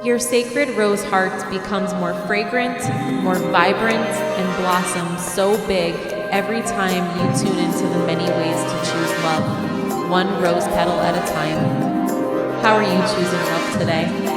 Your sacred rose heart becomes more fragrant, more vibrant, and blossoms so big every time you tune into the many ways to choose love, one rose petal at a time. How are you choosing love today?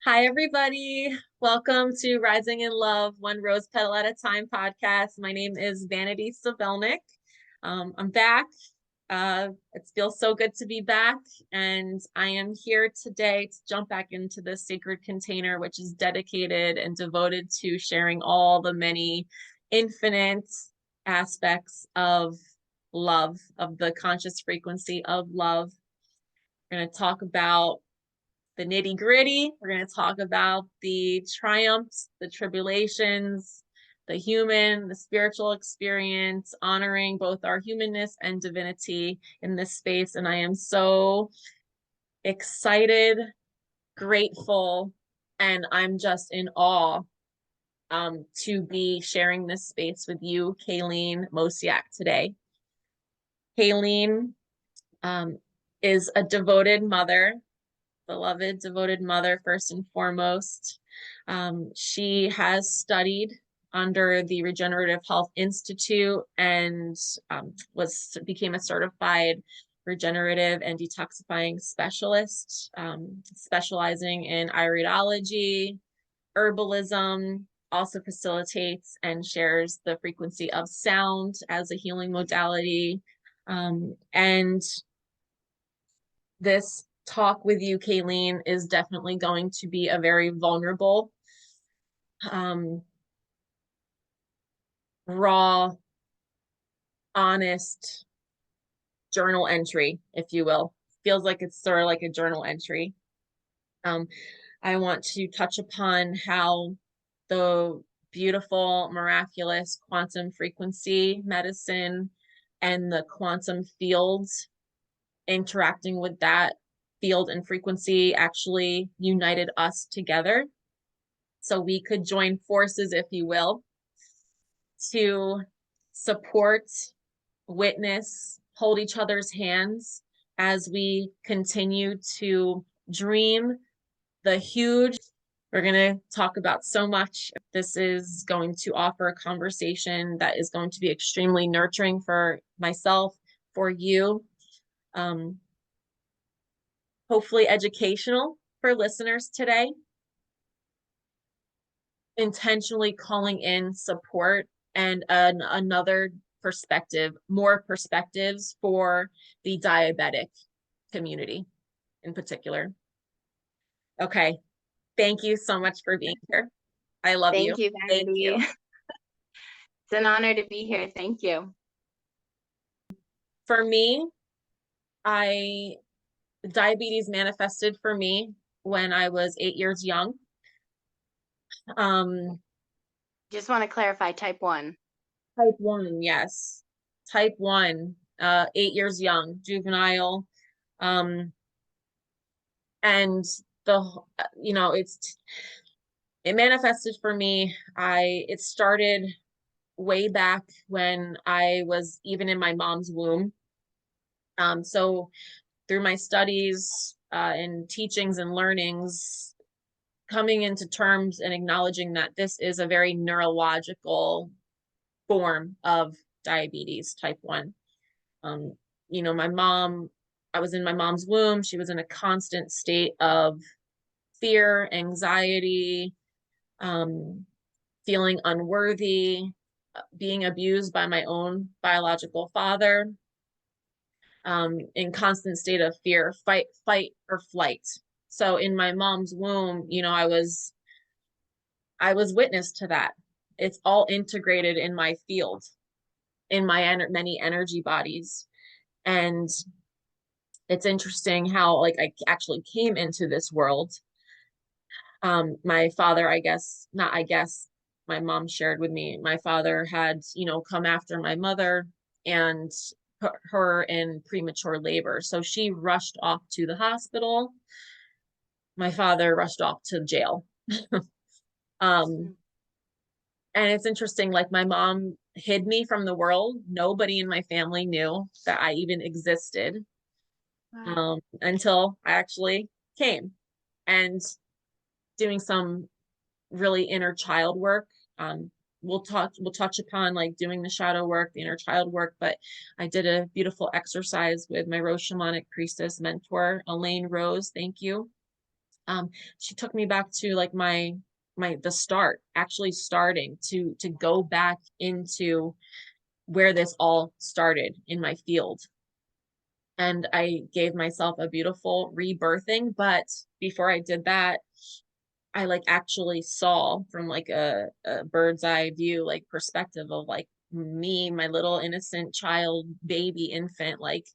Hi, everybody. Welcome to Rising in Love, One Rose Petal at a Time podcast. My name is Vanity Sabelnik. I'm back. It feels so good to be back. And I am here today to jump back into this sacred container, which is dedicated and devoted to sharing all the many infinite aspects of love, of the conscious frequency of love. We're going to talk about the nitty gritty. We're going to talk about the triumphs, the tribulations, the human, the spiritual experience, honoring both our humanness and divinity in this space. And I am so excited, grateful, and I'm just in awe to be sharing this space with you, Kalene Mociak, today. Kalene is a devoted mother, beloved, devoted mother, first and foremost. She has studied under the Regenerative Health Institute and became a certified regenerative and detoxifying specialist, specializing in iridology, herbalism, also facilitates and shares the frequency of sound as a healing modality. And this talk with you, Kalene, is definitely going to be a very vulnerable, raw, honest journal entry, if you will. Feels like it's sort of like a journal entry. I want to touch upon how the beautiful, miraculous quantum frequency medicine and the quantum fields interacting with that field and frequency actually united us together. So we could join forces, if you will, to support, witness, hold each other's hands as we continue to dream the huge. We're going to talk about so much. This is going to offer a conversation that is going to be extremely nurturing for myself, for you. Hopefully educational for listeners today. Intentionally calling in support and another perspective, more perspectives for the diabetic community in particular. Okay. Thank you so much for being here. I love you. Thank you, Vanity. Thank you. It's an honor to be here. Thank you. For me, diabetes manifested for me when I was 8 years young. Just want to clarify, type 1. Type 1, yes. Type 1, 8 years young, juvenile. And it manifested for me. It started way back when I was even in my mom's womb. So through my studies and teachings and learnings, coming into terms and acknowledging that this is a very neurological form of diabetes, type 1. My mom, I was in my mom's womb. She was in a constant state of fear, anxiety, feeling unworthy, being abused by my own biological father, in constant state of fear, fight or flight. So in my mom's womb, I was witness to that. It's all integrated in my field, in my many energy bodies. And it's interesting how I actually came into this world My father, my mom shared with me, my father had, come after my mother and put her in premature labor. So she rushed off to the hospital. My father rushed off to jail. Um, and it's interesting, like my mom hid me from the world. Nobody in my family knew that I even existed, Wow. until I actually came and doing some really inner child work. Um, we'll touch upon like doing the shadow work, the inner child work, but I did a beautiful exercise with my Rose shamanic priestess mentor, Elaine Rose. Thank you. Um, she took me back to like the start, actually starting to go back into where this all started in my field. And I gave myself a beautiful rebirthing. But before I did that, I like actually saw from like a bird's eye view, like perspective of like me, my little innocent child, baby, infant, like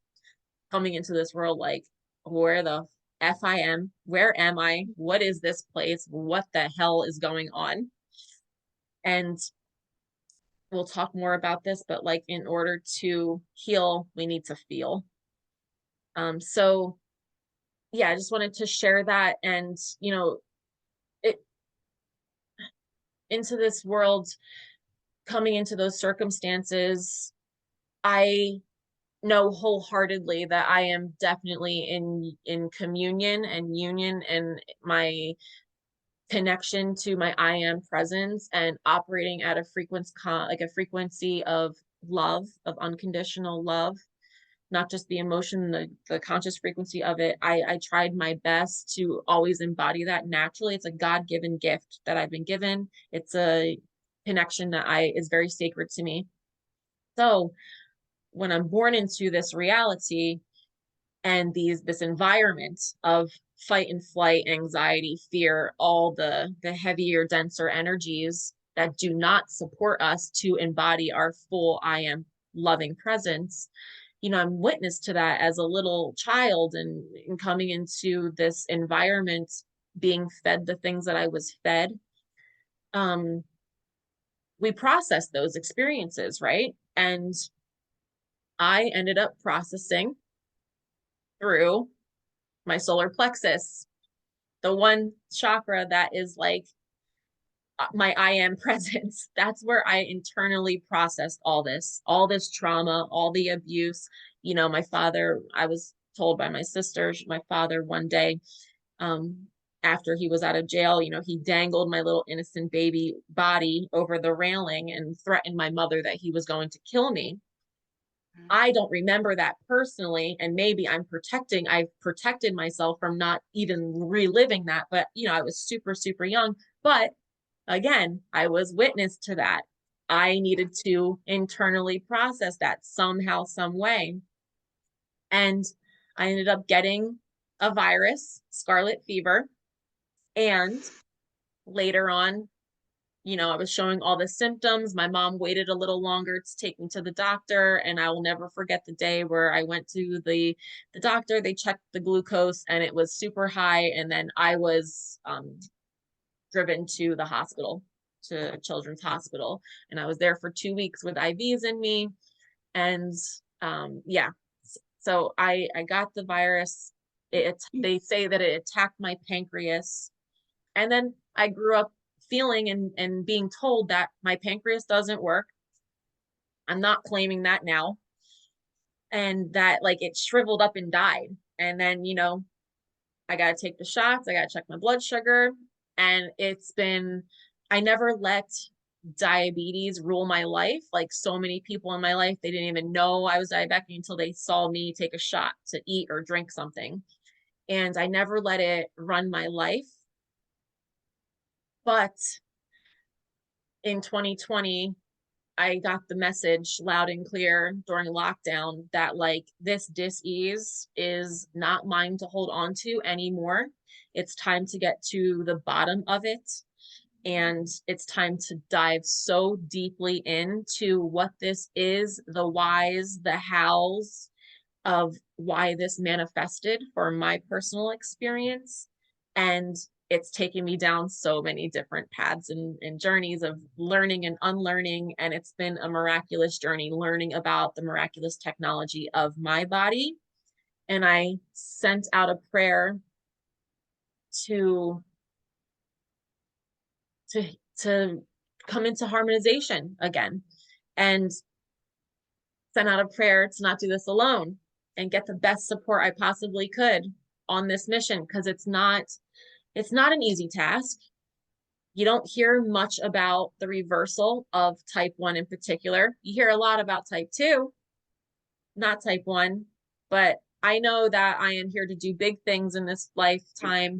coming into this world, like where the F I am, where am I? What is this place? What the hell is going on? And we'll talk more about this, but like in order to heal, we need to feel. So yeah, I just wanted to share that. And it into this world, coming into those circumstances, I know wholeheartedly that I am definitely in communion and union and my connection to my I am presence and operating at a frequency of love, of unconditional love, not just the emotion, the conscious frequency of it. I tried my best to always embody that naturally. It's a God-given gift that I've been given. It's a connection that I is very sacred to me. So when I'm born into this reality and this environment of fight and flight, anxiety, fear, all the heavier, denser energies that do not support us to embody our full I am loving presence, I'm witness to that as a little child, and coming into this environment, being fed the things that I was fed. Um, we process those experiences, right? And I ended up processing through my solar plexus, the one chakra that is like my I am presence. That's where I internally processed all this trauma, all the abuse. My father, I was told by my sister, my father one day, um, after he was out of jail, he dangled my little innocent baby body over the railing and threatened my mother that he was going to kill me. I don't remember that personally, and maybe I've protected myself from not even reliving that, but I was super, super young. But again, I was witness to that. I needed to internally process that somehow, some way. And I ended up getting a virus, scarlet fever. And later on, I was showing all the symptoms. My mom waited a little longer to take me to the doctor, and I will never forget the day where I went to the doctor. They checked the glucose and it was super high, and then I was driven to the hospital, to Children's Hospital, and I was there for 2 weeks with IVs in me. And yeah, so I got the virus. They say that it attacked my pancreas, and then I grew up feeling and being told that my pancreas doesn't work. I'm not claiming that now. And that like it shriveled up and died. And then, I got to take the shots. I got to check my blood sugar. And I never let diabetes rule my life. Like so many people in my life, they didn't even know I was diabetic until they saw me take a shot to eat or drink something. And I never let it run my life. But in 2020, I got the message loud and clear during lockdown that like this dis-ease is not mine to hold on to anymore. It's time to get to the bottom of it. And it's time to dive so deeply into what this is, the whys, the hows of why this manifested for my personal experience. And it's taken me down so many different paths and journeys of learning and unlearning. And it's been a miraculous journey learning about the miraculous technology of my body. And I sent out a prayer to to to come into harmonization again, and sent out a prayer to not do this alone and get the best support I possibly could on this mission, because it's not an easy task. You don't hear much about the reversal of type 1 in particular. You hear a lot about type 2, not type 1, but I know that I am here to do big things in this lifetime,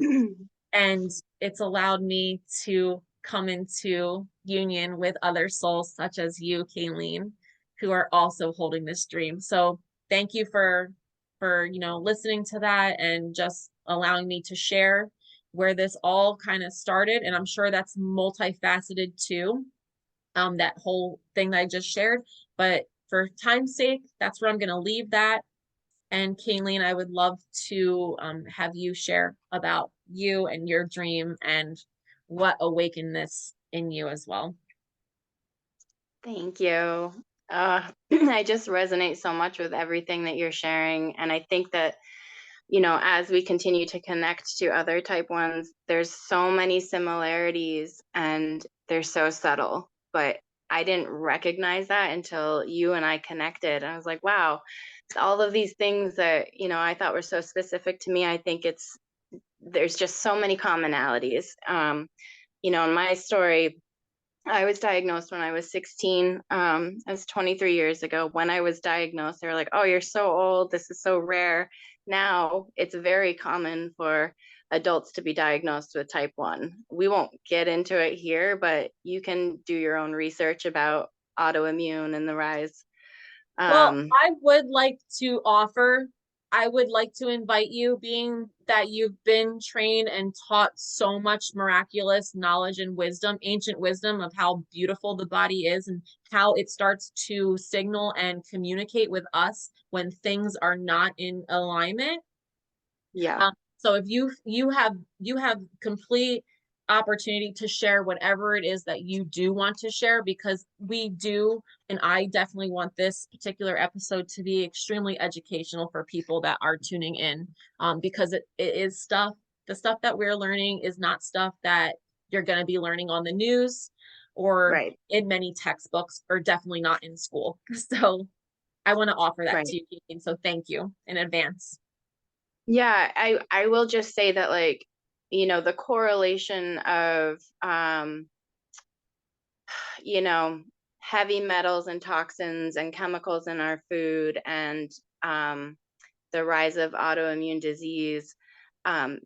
and it's allowed me to come into union with other souls such as you, Kalene, who are also holding this dream. So thank you for listening to that and just allowing me to share where this all kind of started. And I'm sure that's multifaceted too, that whole thing that I just shared. But for time's sake, that's where I'm going to leave that. And Kalene, I would love to have you share about you and your dream and what awakened this in you as well. Thank you. I just resonate so much with everything that you're sharing. And I think that, as we continue to connect to other type ones, there's so many similarities and they're so subtle. But I didn't recognize that until you and I connected. I was like, wow, all of these things that, I thought were so specific to me. I think there's just so many commonalities. In my story, I was diagnosed when I was 16. That's 23 years ago. When I was diagnosed, they were like, "Oh, you're so old. This is so rare." Now it's very common for adults to be diagnosed with type 1. We won't get into it here, but you can do your own research about autoimmune and the rise. Well, Um, I would like to invite you, being that you've been trained and taught so much miraculous knowledge and wisdom, ancient wisdom of how beautiful the body is and how it starts to signal and communicate with us when things are not in alignment. yeah, So if you have complete opportunity to share whatever it is that you do want to share, because we do, and I definitely want this particular episode to be extremely educational for people that are tuning in, because it is stuff. The stuff that we're learning is not stuff that you're going to be learning on the news or right, in many textbooks, or definitely not in school. So I want to offer that right. to you, Kate, so thank you in advance. Yeah, I will just say that, like, the correlation of you know, heavy metals and toxins and chemicals in our food, and um, the rise of autoimmune disease um,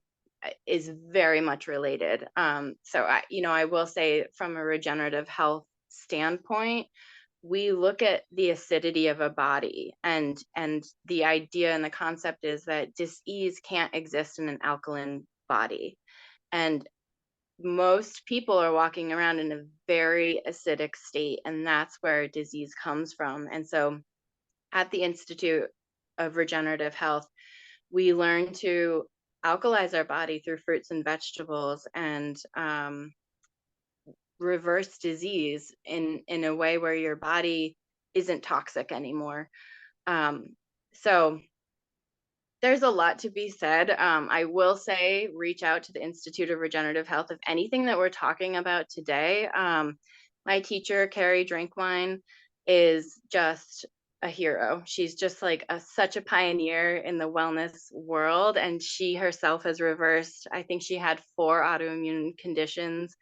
is very much related. So I will say, from a regenerative health standpoint, we look at the acidity of a body, and the idea and the concept is that disease can't exist in an alkaline body. And most people are walking around in a very acidic state, and that's where disease comes from. And so at the Institute of Regenerative Health, we learn to alkalize our body through fruits and vegetables, and reverse disease in a way where your body isn't toxic anymore. So there's a lot to be said. I will say, reach out to the Institute of Regenerative Health if anything that we're talking about today. My teacher, Carrie Drinkwine, is just a hero. She's just like such a pioneer in the wellness world, and she herself has reversed, I think she had 4 autoimmune conditions,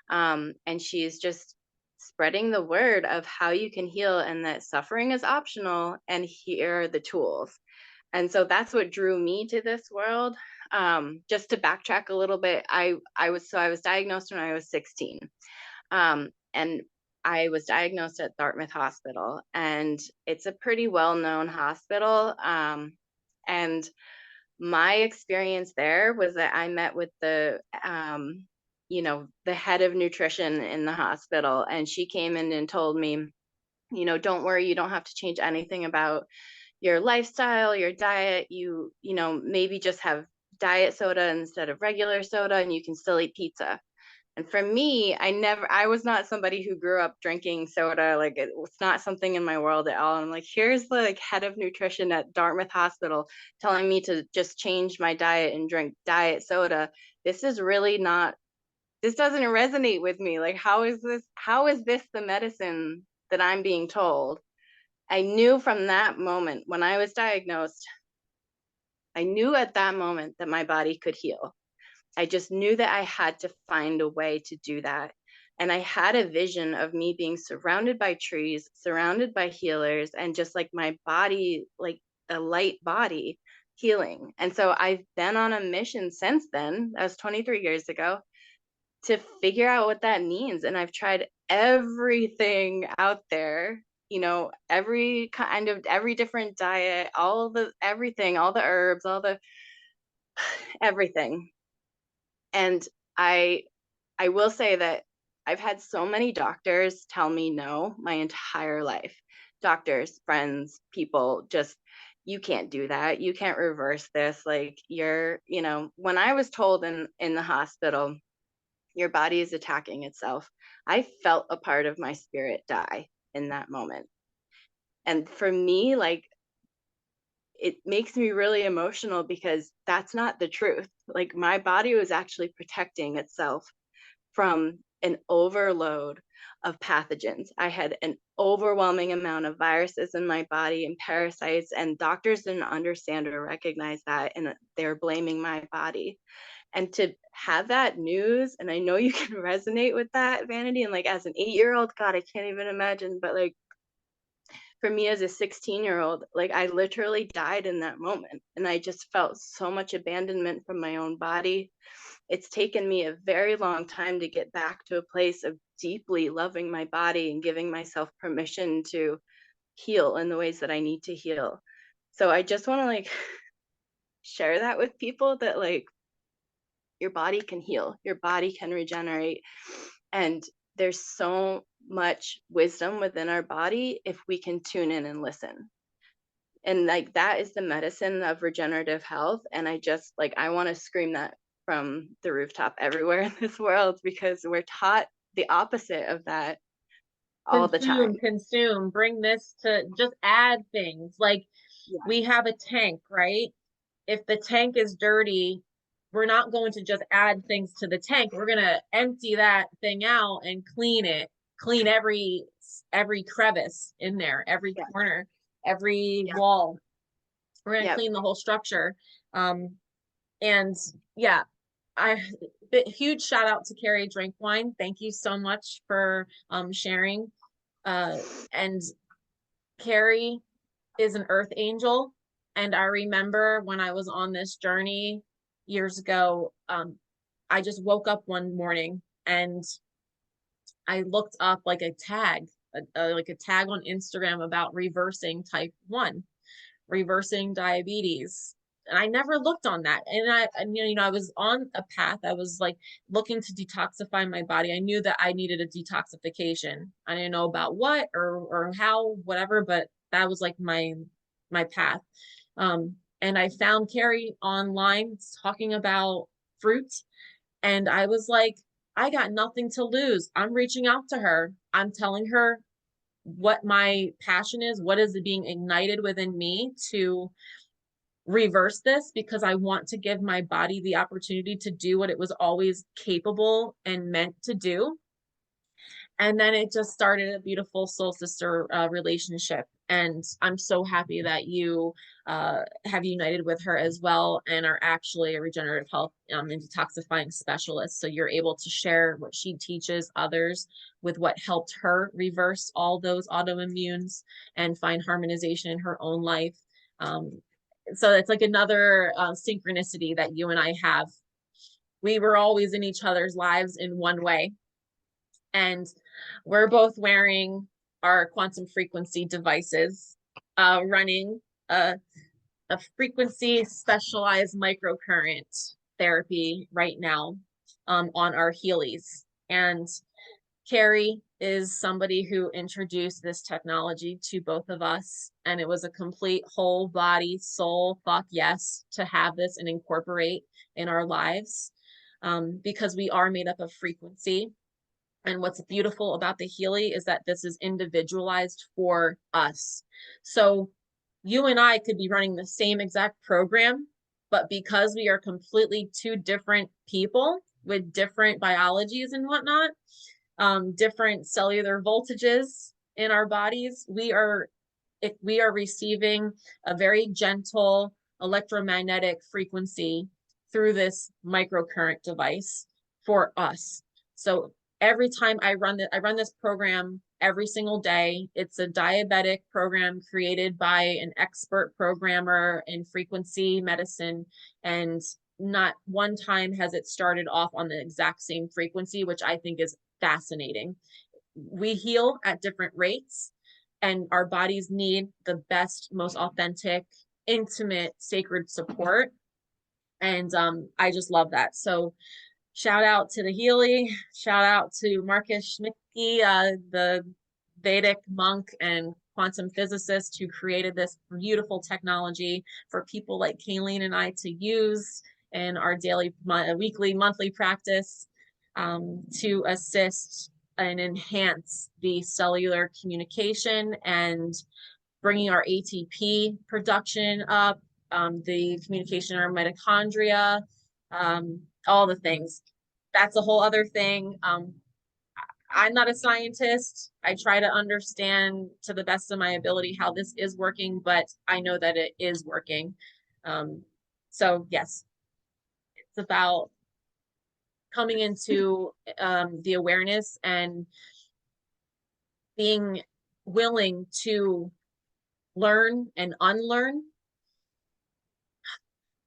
and she's just spreading the word of how you can heal and that suffering is optional, and here are the tools. And so that's what drew me to this world. Just to backtrack a little bit, I was diagnosed when I was 16, and I was diagnosed at Dartmouth Hospital, and it's a pretty well known hospital. And my experience there was that I met with the head of nutrition in the hospital, and she came in and told me, don't worry, you don't have to change anything about your lifestyle, your diet. Maybe just have diet soda instead of regular soda, and you can still eat pizza. And for me, I was not somebody who grew up drinking soda. Like it was not something in my world at all. I'm like, here's the like head of nutrition at Dartmouth Hospital telling me to just change my diet and drink diet soda. This is really not, this doesn't resonate with me. Like, how is this the medicine that I'm being told? I knew from that moment when I was diagnosed, I knew at that moment that my body could heal. I just knew that I had to find a way to do that. And I had a vision of me being surrounded by trees, surrounded by healers, and just like my body, like a light body healing. And so I've been on a mission since then. That was 23 years ago, to figure out what that means. And I've tried everything out there, you know, every kind of, every different diet, all the everything, all the herbs, all the everything. And I I will say that I've had so many doctors tell me no my entire life. Doctors, friends, people, just you can't do that. You can't reverse this. Like you're, you know, when I was told in the hospital, your body is attacking itself, I felt a part of my spirit die in that moment. And for me, like it makes me really emotional because that's not the truth. Like my body was actually protecting itself from an overload of pathogens. I had an overwhelming amount of viruses in my body and parasites, and doctors didn't understand or recognize that, and they're blaming my body. And to have that news, and I know you can resonate with that, Vanity, and like as an 8-year-old, God, I can't even imagine, but like for me as a 16-year-old, like I literally died in that moment, and I just felt so much abandonment from my own body. It's taken me a very long time to get back to a place of deeply loving my body and giving myself permission to heal in the ways that I need to heal. So I just want to like share that with people that like your body can heal, your body can regenerate. And there's so much wisdom within our body if we can tune in and listen. And like that is the medicine of regenerative health. And I just like I want to scream that from the rooftop everywhere in this world, because we're taught the opposite of that all the time. Consume, bring this to just add things. Like Yeah. we have a tank, right? If the tank is dirty, we're not going to just add things to the tank. We're going to empty that thing out and clean it, clean every crevice in there, every Yeah. corner, every Yeah. wall. We're going to Yep. clean the whole structure. And yeah, I huge shout out to Carrie Drinkwine. Thank you so much for sharing. And Carrie is an earth angel. And I remember when I was on this journey years ago, I just woke up one morning and I looked up like a tag, like a tag on Instagram about reversing type 1, reversing diabetes. And I never looked on that. And I was on a path. I was like looking to detoxify my body. I knew that I needed a detoxification. I didn't know about what or how, whatever, but that was like my path. And I found Carrie online talking about fruit. And I was like, I got nothing to lose. I'm reaching out to her. I'm telling her what my passion is, what is being ignited within me to reverse this, because I want to give my body the opportunity to do what it was always capable and meant to do. And then it just started a beautiful soul sister relationship. And I'm so happy that you have united with her as well and are actually a regenerative health and detoxifying specialist. So you're able to share what she teaches others with what helped her reverse all those autoimmunes and find harmonization in her own life. So it's like another synchronicity that you and I have. We were always in each other's lives in one way. And we're both wearing our quantum frequency devices, running a frequency specialized microcurrent therapy right now on our Heelys. And Carrie is somebody who introduced this technology to both of us. And it was a complete whole body, soul, fuck yes, to have this and incorporate in our lives, because we are made up of frequency. And what's beautiful about the Healy is that this is individualized for us. So you and I could be running the same exact program, but because we are completely two different people with different biologies and whatnot, different cellular voltages in our bodies, we are receiving a very gentle electromagnetic frequency through this microcurrent device for us. So every time I run this program every single day. It's a diabetic program created by an expert programmer in frequency medicine, and not one time has it started off on the exact same frequency, which I think is fascinating. We heal at different rates, and our bodies need the best, most authentic, intimate, sacred support. And I just love that. So shout out to the Healy, shout out to Marcus Schmittke, the Vedic monk and quantum physicist who created this beautiful technology for people like Kalene and I to use in our daily, weekly, monthly practice, to assist and enhance the cellular communication and bringing our ATP production up, the communication in our mitochondria, all the things. That's a whole other thing. I'm not a scientist. I try to understand to the best of my ability how this is working, but I know that it is working. So yes, it's about coming into the awareness and being willing to learn and unlearn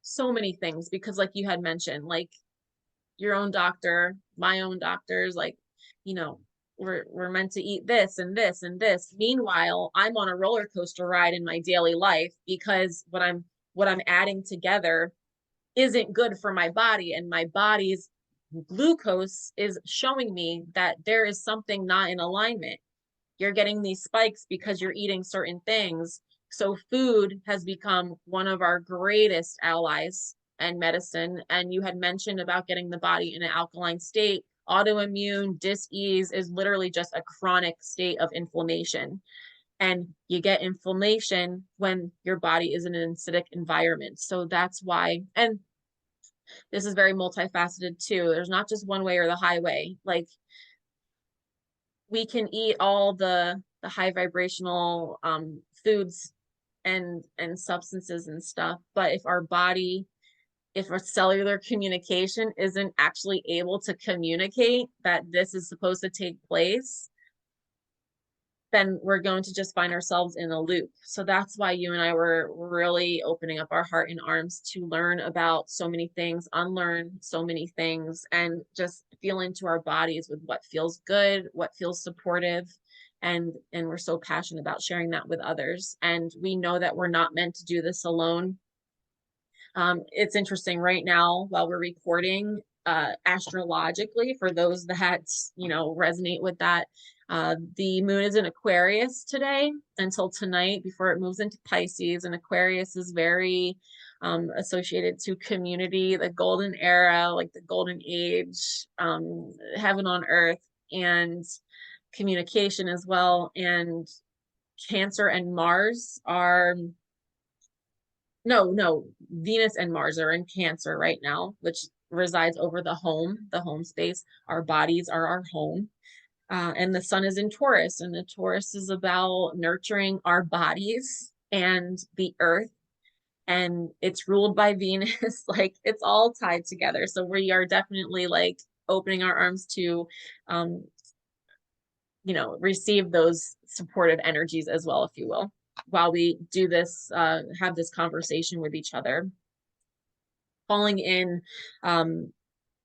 so many things, because like you had mentioned, like your own doctor, my own doctors, like, you know, we're meant to eat this and this and this. Meanwhile, I'm on a roller coaster ride in my daily life because what I'm adding together isn't good for my body, and my body's glucose is showing me that there is something not in alignment. You're getting these spikes because you're eating certain things. So food has become one of our greatest allies and medicine. And you had mentioned about getting the body in an alkaline state. Autoimmune dis-ease is literally just a chronic state of inflammation. And you get inflammation when your body is in an acidic environment. So that's why, and this is very multifaceted too. There's not just one way or the highway. Like, we can eat all the high vibrational foods and substances and stuff, but if our cellular communication isn't actually able to communicate that this is supposed to take place, then we're going to just find ourselves in a loop. So that's why you and I were really opening up our heart and arms to learn about so many things, unlearn so many things, and just feel into our bodies with what feels good, what feels supportive. And we're so passionate about sharing that with others. And we know that we're not meant to do this alone. It's interesting right now while we're recording, astrologically, for those that, resonate with that, the moon is in Aquarius today until tonight before it moves into Pisces. And Aquarius is very associated to community, the golden era, like the golden age, heaven on earth, and communication as well. And Cancer and Mars are no, Venus and Mars are in Cancer right now, which resides over the home space. Our bodies are our home. And the sun is in Taurus, and the Taurus is about nurturing our bodies and the earth. And it's ruled by Venus. Like, it's all tied together. So we are definitely like opening our arms to, um, receive those supportive energies as well, if you will, while we do this, have this conversation with each other, calling in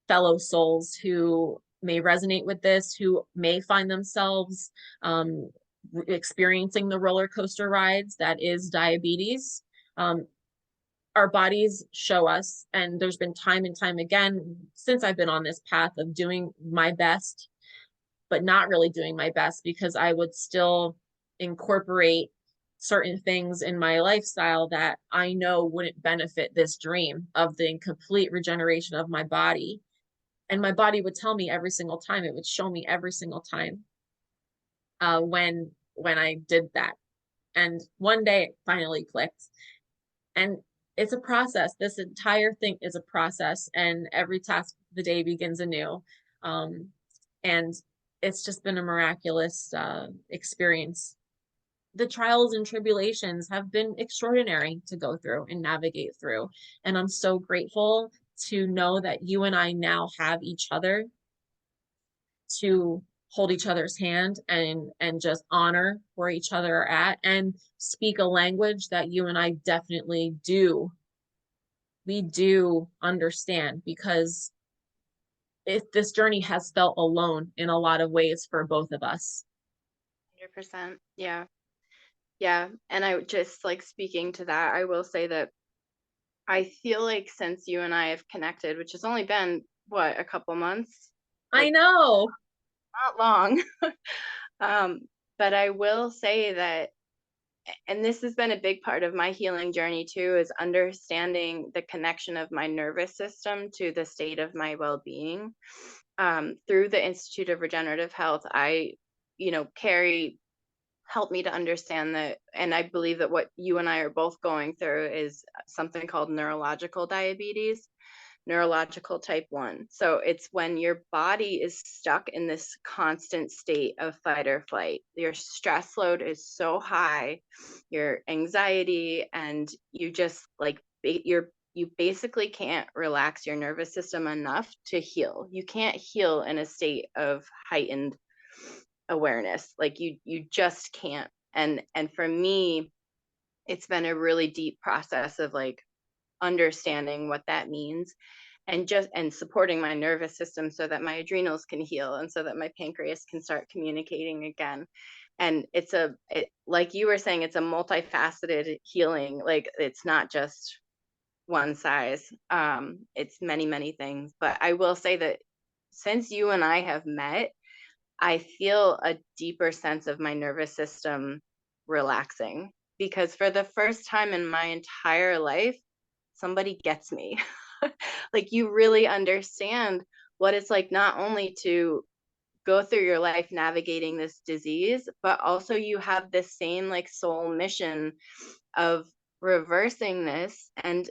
fellow souls who may resonate with this, who may find themselves experiencing the roller coaster rides that is diabetes. Our bodies show us, and there's been time and time again since I've been on this path of doing my best, but not really doing my best because I would still incorporate certain things in my lifestyle that I know wouldn't benefit this dream of the complete regeneration of my body. And my body would tell me every single time, it would show me every single time when I did that. And one day it finally clicked. And it's a process. This entire thing is a process, and every task of the day begins anew. And it's just been a miraculous experience. The trials and tribulations have been extraordinary to go through and navigate through. And I'm so grateful to know that you and I now have each other to hold each other's hand and just honor where each other are at and speak a language that you and I definitely do. We do understand, because if this journey has felt alone in a lot of ways for both of us. 100%. Yeah. Yeah. And I just like speaking to that, I will say that I feel like since you and I have connected, which has only been what, a couple months, I like know. not long. um, but I will say that, and this has been a big part of my healing journey too, is understanding the connection of my nervous system to the state of my well-being. Through the Institute of Regenerative Health, Carrie helped me to understand that, and I believe that what you and I are both going through is something called neurological diabetes, neurological type 1. So it's when your body is stuck in this constant state of fight or flight. Your stress load is so high, your anxiety, and you just like you basically can't relax your nervous system enough to heal. You can't heal in a state of heightened awareness. Like you just can't. And for me, it's been a really deep process of like understanding what that means, and supporting my nervous system so that my adrenals can heal and so that my pancreas can start communicating again. And like you were saying, it's a multifaceted healing. Like it's not just one size. It's many, many things. But I will say that since you and I have met, I feel a deeper sense of my nervous system relaxing, because for the first time in my entire life, somebody gets me. Like you really understand what it's like not only to go through your life navigating this disease, but also you have this same like soul mission of reversing this, and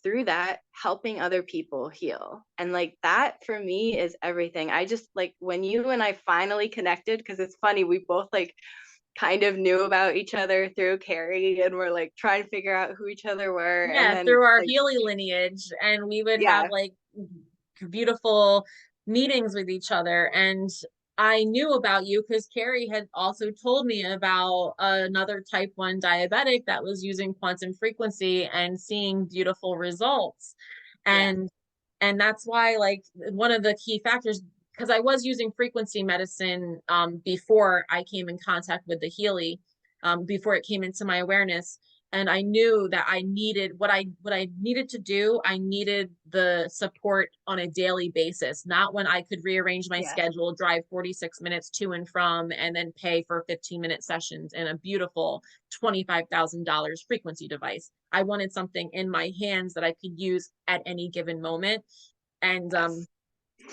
through that helping other people heal. And like that for me is everything. I just like when you and I finally connected, because it's funny, we both like kind of knew about each other through Carrie, and we're like trying to figure out who each other were. And Yeah, then through our like, Healy lineage, and we would have yeah, like beautiful meetings with each other. And I knew about you because Carrie had also told me about another type 1 diabetic that was using quantum frequency and seeing beautiful results. yeah, And that's why, like, one of the key factors, because I was using frequency medicine before I came in contact with the Healy, before it came into my awareness. And I knew that I needed what I needed to do. I needed the support on a daily basis, not when I could rearrange my yeah, schedule, drive 46 minutes to and from, and then pay for 15-minute sessions in a beautiful $25,000 frequency device. I wanted something in my hands that I could use at any given moment. And yes,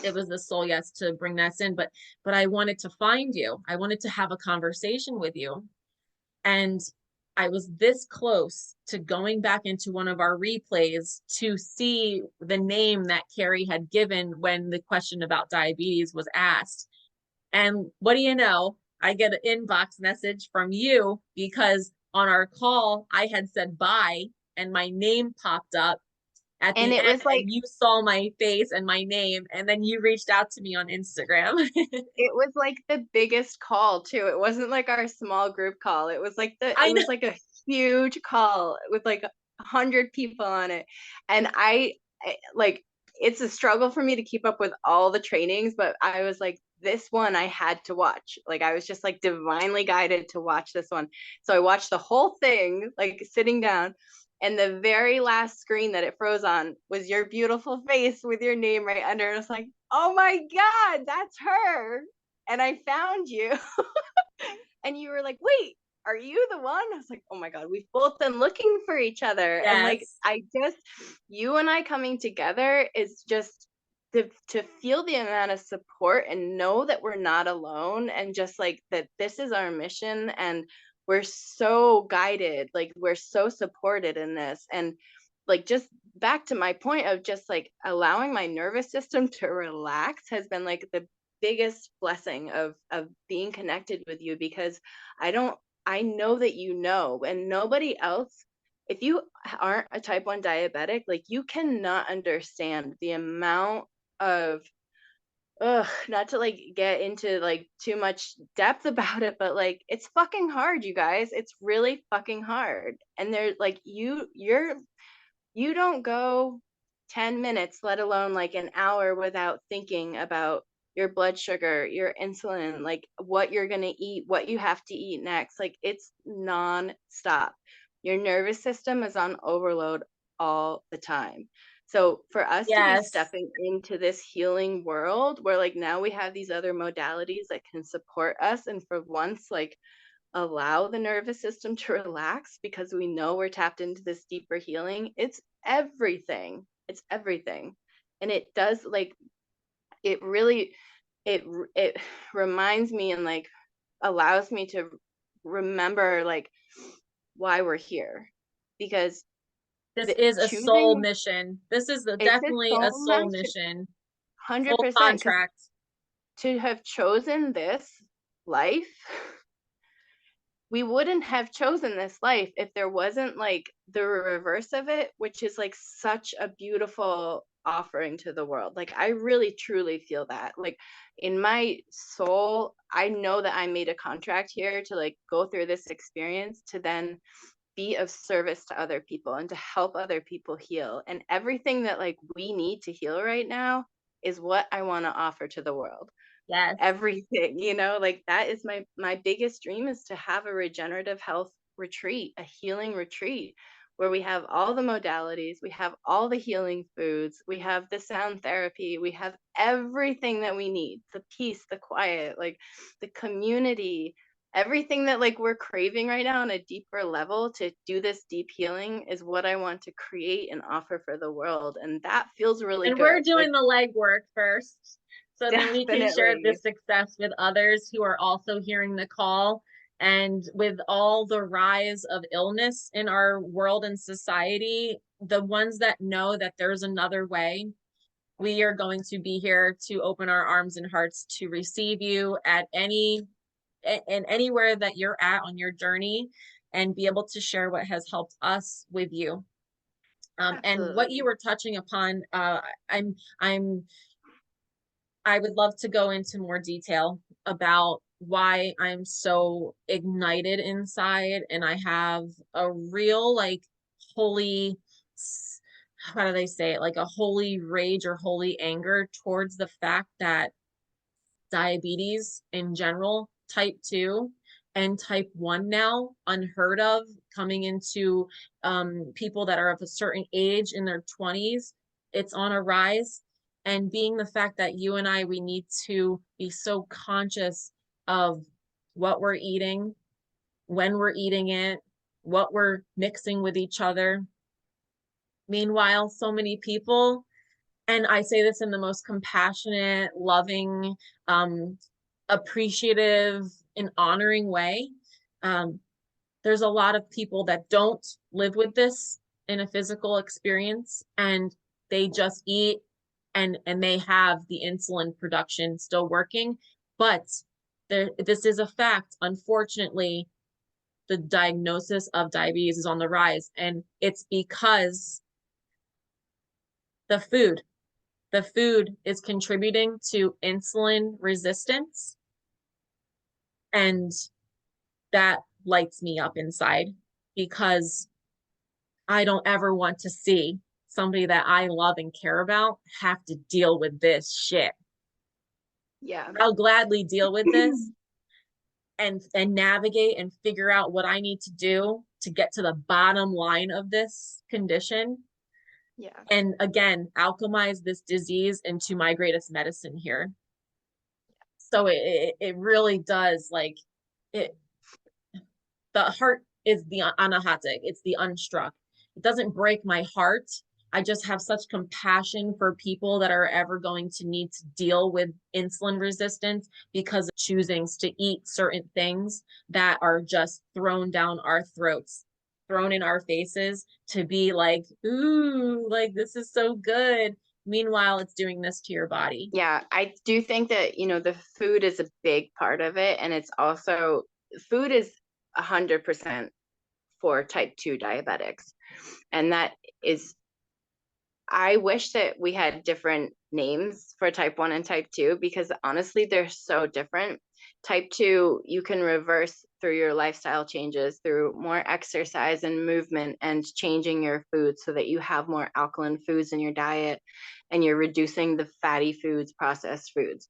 it was the soul yes to bring that in. But I wanted to find you. I wanted to have a conversation with you. And I was this close to going back into one of our replays to see the name that Carrie had given when the question about diabetes was asked. And what do you know? I get an inbox message from you because on our call, I had said bye and my name popped up at and the it end, was like and you saw my face and my name, and then you reached out to me on Instagram. it was like the biggest call too. It wasn't like our small group call. It was like I know. a huge call with like 100 people on it. And like it's a struggle for me to keep up with all the trainings, but I was like, this one I had to watch. Like I was just like divinely guided to watch this one. So I watched the whole thing, like sitting down. And the very last screen that it froze on was your beautiful face with your name right under. And I was like, oh my God, that's her. and I found you. And you were like, wait, are you the one? I was like, oh my God, we've both been looking for each other. And like, Yes. you and I coming together is just to feel the amount of support and know that we're not alone, and just like that this is our mission, and we're so guided, like we're so supported in this. And like, just back to my point of just like allowing my nervous system to relax has been like the biggest blessing of being connected with you, because I know that you know, and nobody else, if you aren't a type 1 diabetic, like you cannot understand the amount of, ugh, not to like get into like too much depth about it, but like it's fucking hard, you guys. It's really fucking hard. And there's like you don't go 10 minutes, let alone like an hour, without thinking about your blood sugar, your insulin, like what you're going to eat, what you have to eat next. Like it's non-stop. Your nervous system is on overload all the time. So for us to be Yes. stepping into this healing world where like now we have these other modalities that can support us, and for once, like allow the nervous system to relax because we know we're tapped into this deeper healing, it's everything. It's everything. And it does like, it really, it reminds me and like allows me to remember like why we're here, because This the is a soul choosing, mission. This is it's its definitely a own soul mission. mission. Soul 100%, because contract. to have chosen this life, we wouldn't have chosen this life if there wasn't like the reverse of it, which is like such a beautiful offering to the world. Like I really truly feel that. Like in my soul, I know that I made a contract here to like go through this experience to then be of service to other people and to help other people heal. And everything that like we need to heal right now is what I want to offer to the world. Yes. Everything, like that is my biggest dream, is to have a regenerative health retreat, a healing retreat, where we have all the modalities, we have all the healing foods, we have the sound therapy, we have everything that we need, the peace, the quiet, like the community, everything that like we're craving right now on a deeper level to do this deep healing is what I want to create and offer for the world. And that feels really And we're good, like doing the legwork first. So then we can share definitely. this success with others who are also hearing the call. And with all the rise of illness in our world and society, the ones that know that there's another way, we are going to be here to open our arms and hearts to receive you at any and anywhere that you're at on your journey, and be able to share what has helped us with you. And what you Absolutely. were touching upon, I'm I'm I would love to go into more detail about why I'm so ignited inside, and I have a real like holy, how do they say it, like a holy rage or holy anger towards the fact that diabetes in general, type 2 and type 1, now unheard of, coming into people that are of a certain age in their 20s, it's on a rise. And being the fact that you and I, we need to be so conscious of what we're eating, when we're eating it, what we're mixing with each other. Meanwhile, so many people, and I say this in the most compassionate, loving, um, appreciative, and honoring way. Um, there's a lot of people that don't live with this in a physical experience, and they just eat, and they have the insulin production still working. But this is a fact. Unfortunately, the diagnosis of diabetes is on the rise, and it's because the food the food is contributing to insulin resistance, and that lights me up inside, because I don't ever want to see somebody that I love and care about have to deal with this shit. Yeah. I'll gladly deal with this and navigate and figure out what I need to do to get to the bottom line of this condition, Yeah. and again alchemize this disease into my greatest medicine here. So it really does, like, it, the heart is the anahatic, it's the unstruck. It doesn't break my heart. I just have such compassion for people that are ever going to need to deal with insulin resistance because of choosing to eat certain things that are just thrown down our throats, thrown in our faces to be like, ooh, like this is so good. Meanwhile, it's doing this to your body. Yeah, I do think that, the food is a big part of it. And it's also, food is 100% for type 2 diabetics. And that is, I wish that we had different names for type 1 and type 2 because honestly, they're so different. Type 2, you can reverse through your lifestyle changes, through more exercise and movement and changing your food so that you have more alkaline foods in your diet and you're reducing the fatty foods, processed foods.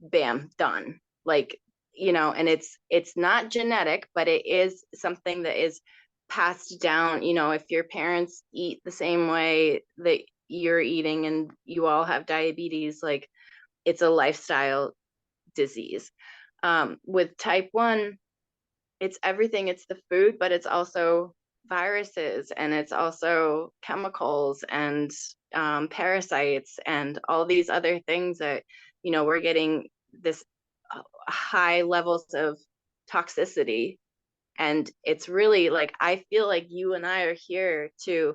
Bam, done. Like, and it's not genetic, but it is something that is passed down. If your parents eat the same way that you're eating and you all have diabetes, like it's a lifestyle disease. With type 1, it's everything. It's the food, but it's also viruses and it's also chemicals and parasites and all these other things that, we're getting this high levels of toxicity. And it's really like, I feel like you and I are here to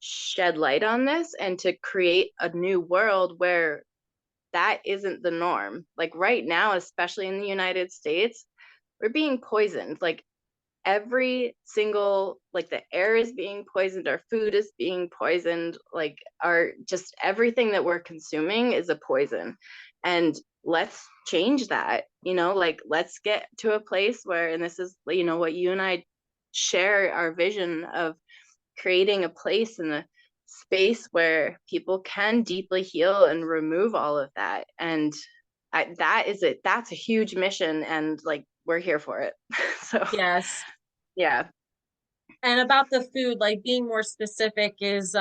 shed light on this and to create a new world where that isn't the norm. Like right now, especially in the United States, we're being poisoned. Like every single, like the air is being poisoned, our food is being poisoned, like our just everything that we're consuming is a poison. And let's change that, like let's get to a place where, and this is, what you and I share, our vision of creating a place in a space where people can deeply heal and remove all of that. And that is it. That's a huge mission. And like, we're here for it. So Yes. yeah. And about the food, like being more specific is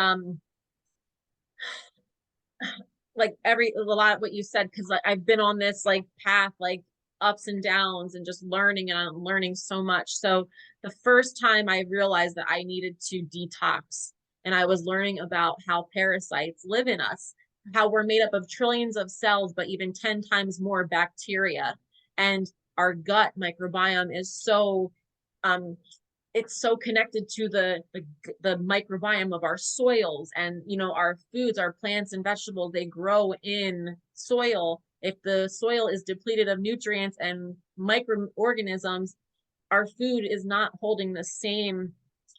like a lot of what you said, because I've been on this like path, like ups and downs and just learning, and I'm learning so much. So the first time I realized that I needed to detox, and I was learning about how parasites live in us, how we're made up of trillions of cells, but even 10 times more bacteria. And our gut microbiome is so it's so connected to the microbiome of our soils, and our foods, our plants and vegetables, they grow in soil. If the soil is depleted of nutrients and microorganisms, our food is not holding the same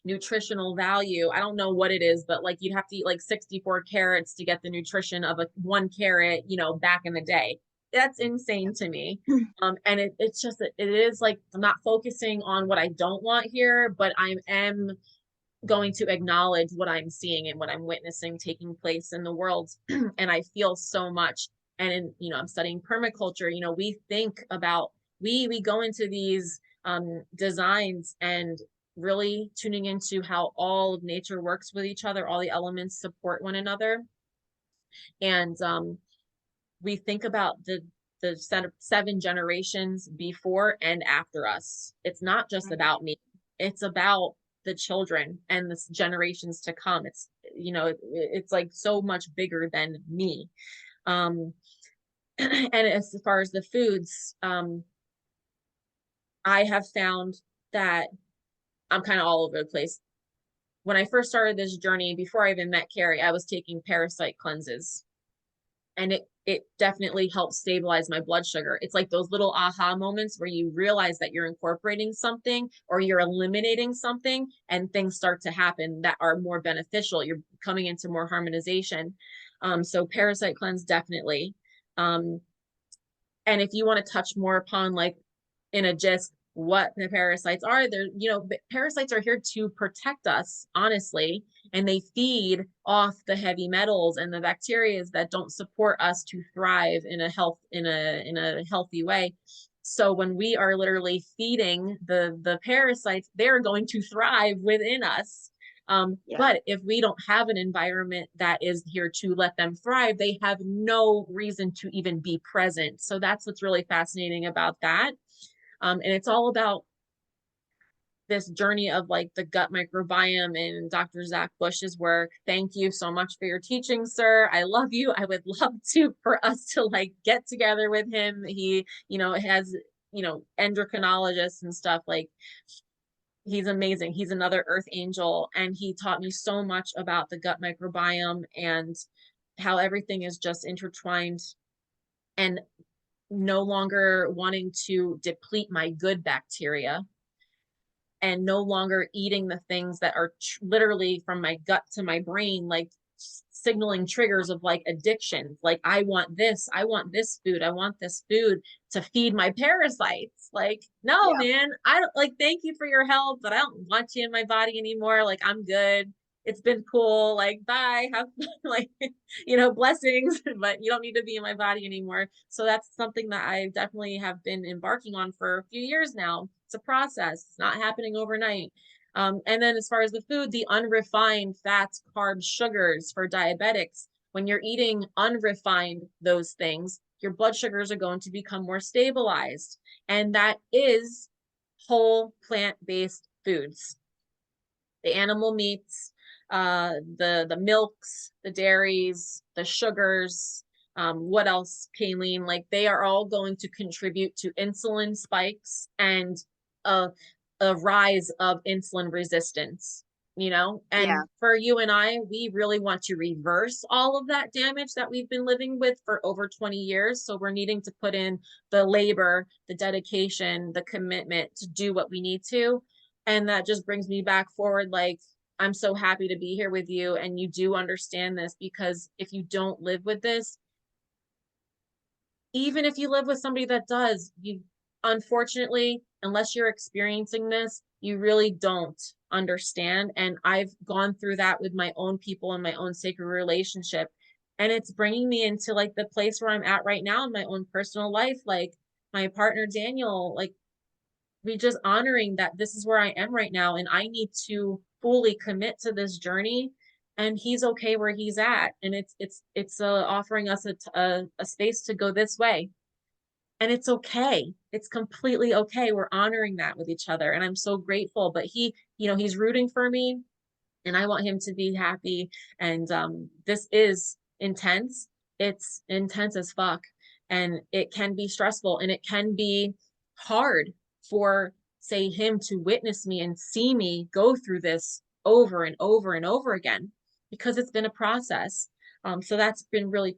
nutritional value. I don't know what it is, but like you'd have to eat like 64 carrots to get the nutrition of a one carrot, back in the day. That's insane to me. And it's just, it is like, I'm not focusing on what I don't want here, but I am going to acknowledge what I'm seeing and what I'm witnessing taking place in the world. And I feel so much. And I'm studying permaculture. We think about, we go into these designs and really tuning into how all of nature works with each other, all the elements support one another. And we think about the seven generations before and after us. It's not just about me. It's about the children and the generations to come. It's like so much bigger than me. And as far as the foods, I have found that I'm kind of all over the place. When I first started this journey, before I even met Carrie, I was taking parasite cleanses, and it definitely helps stabilize my blood sugar. It's like those little aha moments where you realize that you're incorporating something or you're eliminating something, and things start to happen that are more beneficial. You're coming into more harmonization. So parasite cleanse, definitely. Um, and if you want to touch more upon, like, in a gist, what the parasites are, parasites are here to protect us, honestly, and they feed off the heavy metals and the bacteria that don't support us to thrive in a healthy way. So when we are literally feeding the parasites, they're going to thrive within us. Yeah. But if we don't have an environment that is here to let them thrive, they have no reason to even be present. So that's what's really fascinating about that. And it's all about this journey of like the gut microbiome and Dr. Zach Bush's work. Thank you so much for your teaching, sir. I love you. I would love to for us to like get together with him. He, has, endocrinologists and stuff. Like he's amazing. He's another earth angel. And he taught me so much about the gut microbiome and how everything is just intertwined, and no longer wanting to deplete my good bacteria and no longer eating the things that are literally from my gut to my brain, like signaling triggers of like addiction. Like, I want this food, I want this food to feed my parasites. Like, no, Yeah. man, I don't like, thank you for your help, but I don't want you in my body anymore. Like, I'm good. It's been cool. Like, bye. Have like, blessings, but you don't need to be in my body anymore. So that's something that I definitely have been embarking on for a few years now. It's a process. It's not happening overnight. And then as far as the food, the unrefined fats, carbs, sugars for diabetics, when you're eating unrefined those things, your blood sugars are going to become more stabilized. And that is whole plant-based foods, the animal meats, the milks, the dairies, the sugars. What else, Kalene? Like they are all going to contribute to insulin spikes and a, a rise of insulin resistance. Yeah. And for you and I, we really want to reverse all of that damage that we've been living with for over 20 years. So we're needing to put in the labor, the dedication, the commitment to do what we need to. And that just brings me back forward. Like, I'm so happy to be here with you. And you do understand this, because if you don't live with this, even if you live with somebody that does, you unfortunately, unless you're experiencing this, you really don't understand. And I've gone through that with my own people and my own sacred relationship. And it's bringing me into like the place where I'm at right now in my own personal life. Like my partner, Daniel, like we just honoring that this is where I am right now and I need to fully commit to this journey, and he's okay where he's at, and it's offering us a space to go this way, and it's okay. It's completely okay. We're honoring that with each other, and I'm so grateful. But he's rooting for me, and I want him to be happy. And this is intense. It's intense as fuck. And it can be stressful, and it can be hard for, say, him to witness me and see me go through this over and over and over again, because it's been a process. So that's been really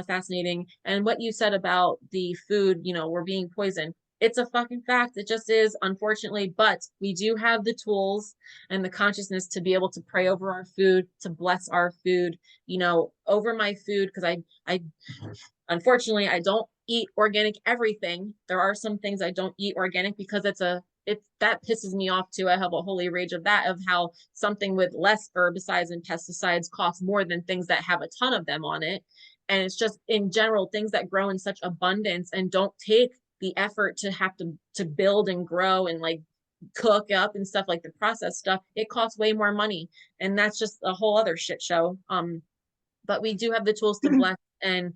fascinating. And what you said about the food, we're being poisoned. It's a fucking fact. It just is, unfortunately. But we do have the tools and the consciousness to be able to pray over our food, to bless our food, over my food. Because I unfortunately, I don't eat organic everything. There are some things I don't eat organic because that pisses me off too. I have a holy rage of that, of how something with less herbicides and pesticides costs more than things that have a ton of them on it. And it's just in general things that grow in such abundance and don't take the effort to have to build and grow and like cook up and stuff, like the processed stuff, it costs way more money. And that's just a whole other shit show. But we do have the tools to bless and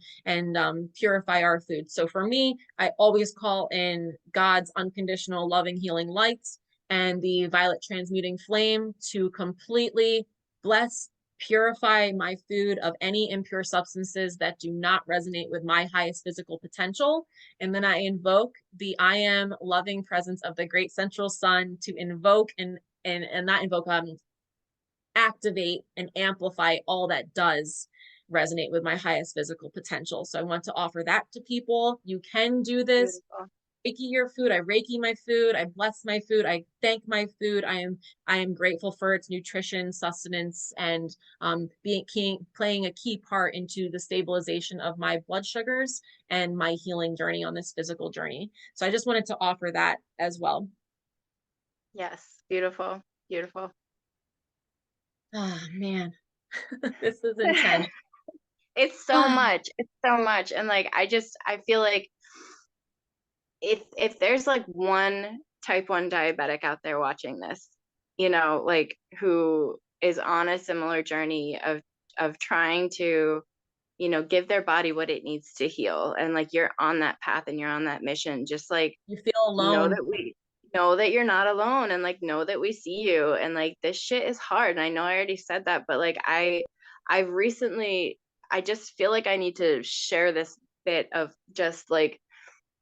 purify our food. So for me, I always call in God's unconditional loving healing lights and the violet transmuting flame to completely bless, purify my food of any impure substances that do not resonate with my highest physical potential. And then I invoke the I am loving presence of the great central sun to invoke and not invoke, activate and amplify all that does resonate with my highest physical potential. So I want to offer that to people. You can do this. Beautiful. Reiki your food. I Reiki my food. I bless my food. I thank my food. I am grateful for its nutrition, sustenance, and playing a key part into the stabilization of my blood sugars and my healing journey on this physical journey. So I just wanted to offer that as well. Yes. Beautiful. Beautiful. Oh man, this is intense. It's so much. It's so much. And like I feel like if there's like one type 1 diabetic out there watching this, like who is on a similar journey of trying to, give their body what it needs to heal. And like you're on that path and you're on that mission. Just like You feel know alone. that we know that you're not alone, and like know that we see you, and like this shit is hard. And I know I already said that, but like I've recently, I just feel like I need to share this bit of just like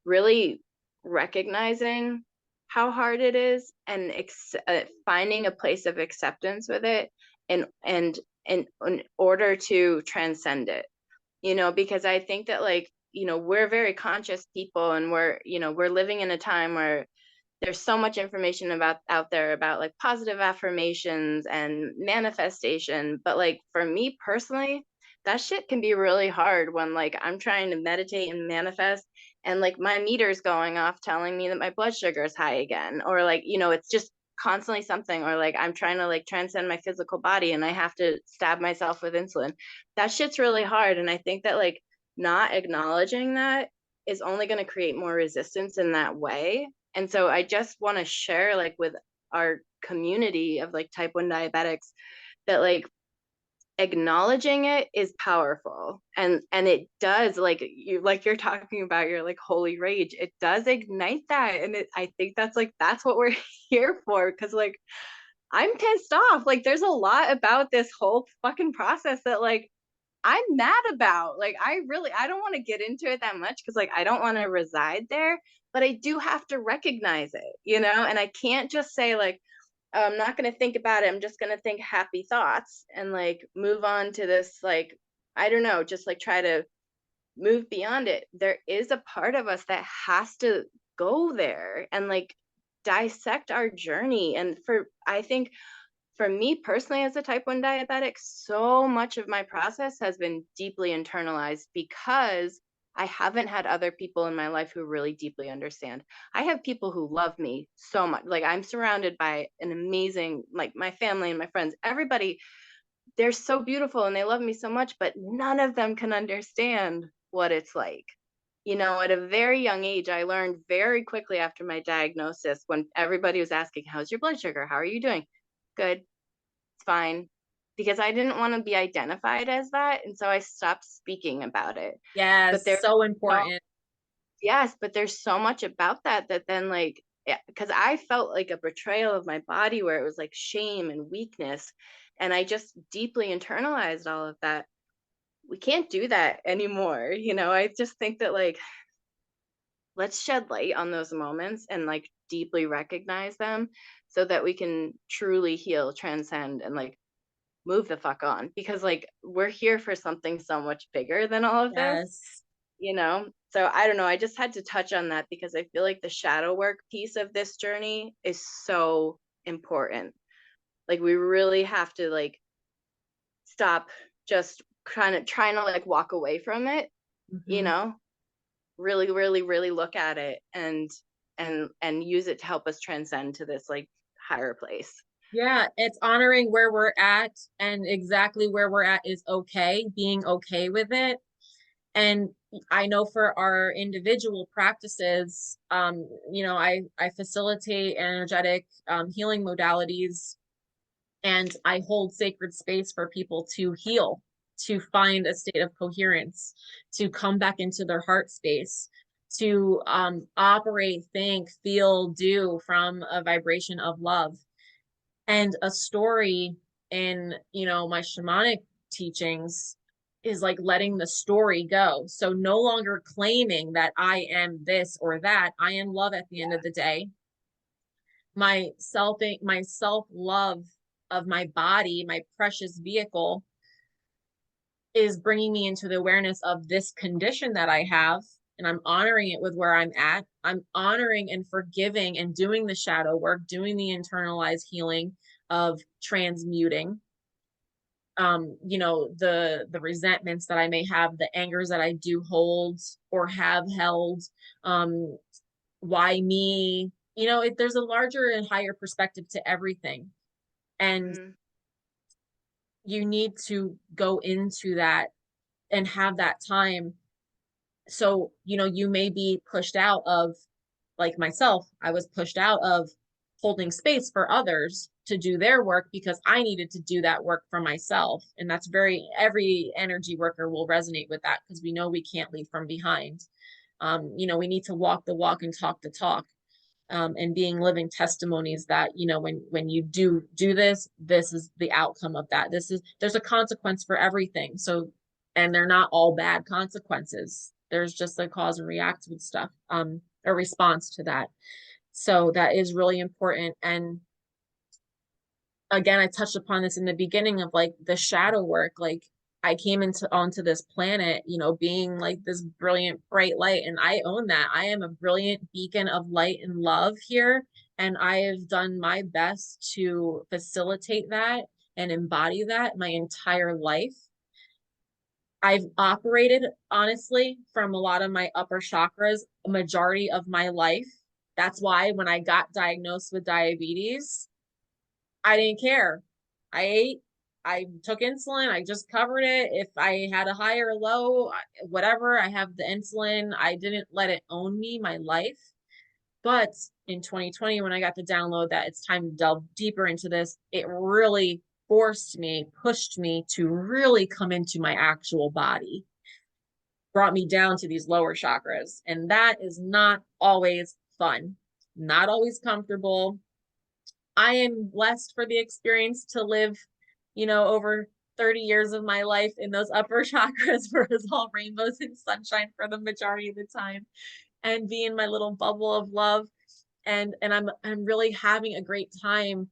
really recognizing how hard it is, and finding a place of acceptance with it, and in order to transcend it, because I think that like, we're very conscious people, and we're living in a time where there's so much information about out there about like positive affirmations and manifestation. But like for me personally, that shit can be really hard when like I'm trying to meditate and manifest, and like my meter's going off telling me that my blood sugar is high again, or like, it's just constantly something, or like I'm trying to like transcend my physical body and I have to stab myself with insulin. That shit's really hard. And I think that like not acknowledging that is only going to create more resistance in that way. And so I just want to share like with our community of like type 1 diabetics that like acknowledging it is powerful, and it does, like you're talking about your like holy rage, it does ignite that. And I think that's what we're here for, because like I'm pissed off. Like there's a lot about this whole fucking process that like I'm mad about. Like I don't want to get into it that much because like I don't want to reside there, but I do have to recognize it, and I can't just say like, "Oh, I'm not going to think about it. I'm just going to think happy thoughts and like move on to this, like, I don't know, just like try to move beyond it." There is a part of us that has to go there and like dissect our journey. And I think for me personally, as a type 1 diabetic, so much of my process has been deeply internalized because I haven't had other people in my life who really deeply understand. I have people who love me so much. Like I'm surrounded by an amazing, like my family and my friends, everybody, they're so beautiful and they love me so much, but none of them can understand what it's like. At a very young age, I learned very quickly after my diagnosis, when everybody was asking, "How's your blood sugar? How are you doing?" "Good, fine," because I didn't want to be identified as that. And so I stopped speaking about it. But Yes, there's so so, important. yes, but there's so much about that then, like, because I felt like a betrayal of my body where it was like shame and weakness. And I just deeply internalized all of that. We can't do that anymore. I just think that, like, let's shed light on those moments and like deeply recognize them so that we can truly heal, transcend, and like move the fuck on, because like we're here for something so much bigger than all of this, Yes. so I don't know, I just had to touch on that because I feel like the shadow work piece of this journey is so important. Like we really have to like stop just trying to like walk away from it, you Mhm. know really really really look at it and use it to help us transcend to this like higher place. Yeah, it's honoring where we're at, and exactly where we're at is okay, being okay with it. And I know for our individual practices, I facilitate energetic healing modalities, and I hold sacred space for people to heal, to find a state of coherence, to come back into their heart space, to operate, think, feel, do from a vibration of love. And a story in, my shamanic teachings is like letting the story go. So no longer claiming that I am this or that. I am love at the end of the day. My self love of my body, my precious vehicle, is bringing me into the awareness of this condition that I have, and I'm honoring it with where I'm at. I'm honoring and forgiving and doing the shadow work, doing the internalized healing of transmuting the resentments that I may have, the angers that I do hold or have held. um why me? There's a larger and higher perspective to everything, and Hmm. you need to go into that and have that time. So you may be pushed out of, like myself, I was pushed out of holding space for others to do their work because I needed to do that work for myself. And that's every energy worker will resonate with that because we know we can't leave from behind. We need to walk the walk and talk the talk. And being living testimonies that, when you do this is the outcome of that. There's a consequence for everything. So, and they're not all bad consequences. There's just a cause and react with stuff, a response to that. So that is really important. And again, I touched upon this in the beginning of like the shadow work. Like I came onto this planet, being like this brilliant, bright light. And I own that. I am a brilliant beacon of light and love here. And I have done my best to facilitate that and embody that my entire life. I've operated honestly from a lot of my upper chakras, a majority of my life. That's why when I got diagnosed with diabetes, I didn't care. I ate, I took insulin, I just covered it. If I had a high or a low, whatever, I have the insulin. I didn't let it own me, my life. But in 2020, when I got the download that it's time to delve deeper into this, it really pushed me to really come into my actual body, brought me down to these lower chakras. And that is not always fun, not always comfortable. I am blessed for the experience to live, over 30 years of my life in those upper chakras where it's all rainbows and sunshine for the majority of the time and be in my little bubble of love. And I'm really having a great time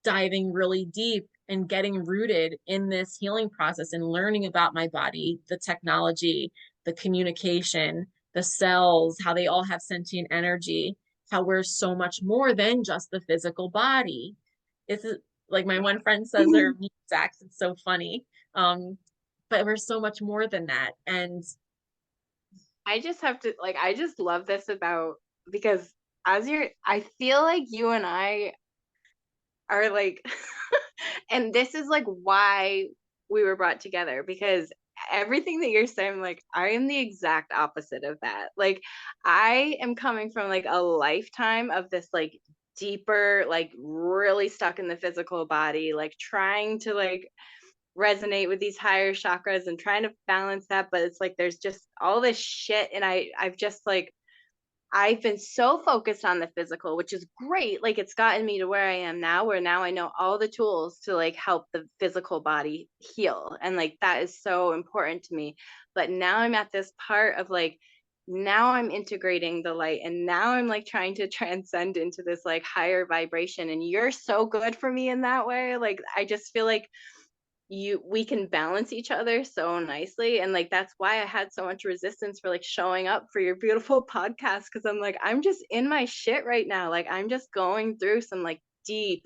diving really deep and getting rooted in this healing process and learning about my body, the technology, the communication, the cells, how they all have sentient energy, how we're so much more than just the physical body. It's like my one friend says, they're exacts. It's so funny. But we're so much more than that. And I just have to like I just love this about because I feel like you and I are like and this is like why we were brought together because everything that you're saying like I am the exact opposite of that. Like I am coming from like a lifetime of this like deeper like really stuck in the physical body like trying to like resonate with these higher chakras and trying to balance that, but it's like there's just all this shit and I've just like I've been so focused on the physical, which is great. Like it's gotten me to where I am now, where now I know all the tools to like help the physical body heal. And like that is so important to me. But now I'm at this part of like, now I'm integrating the light and now I'm like trying to transcend into this like higher vibration. And you're so good for me in that way. Like I just feel like we can balance each other so nicely and like that's why I had so much resistance for like showing up for your beautiful podcast because I'm like I'm just in my shit right now like I'm just going through some like deep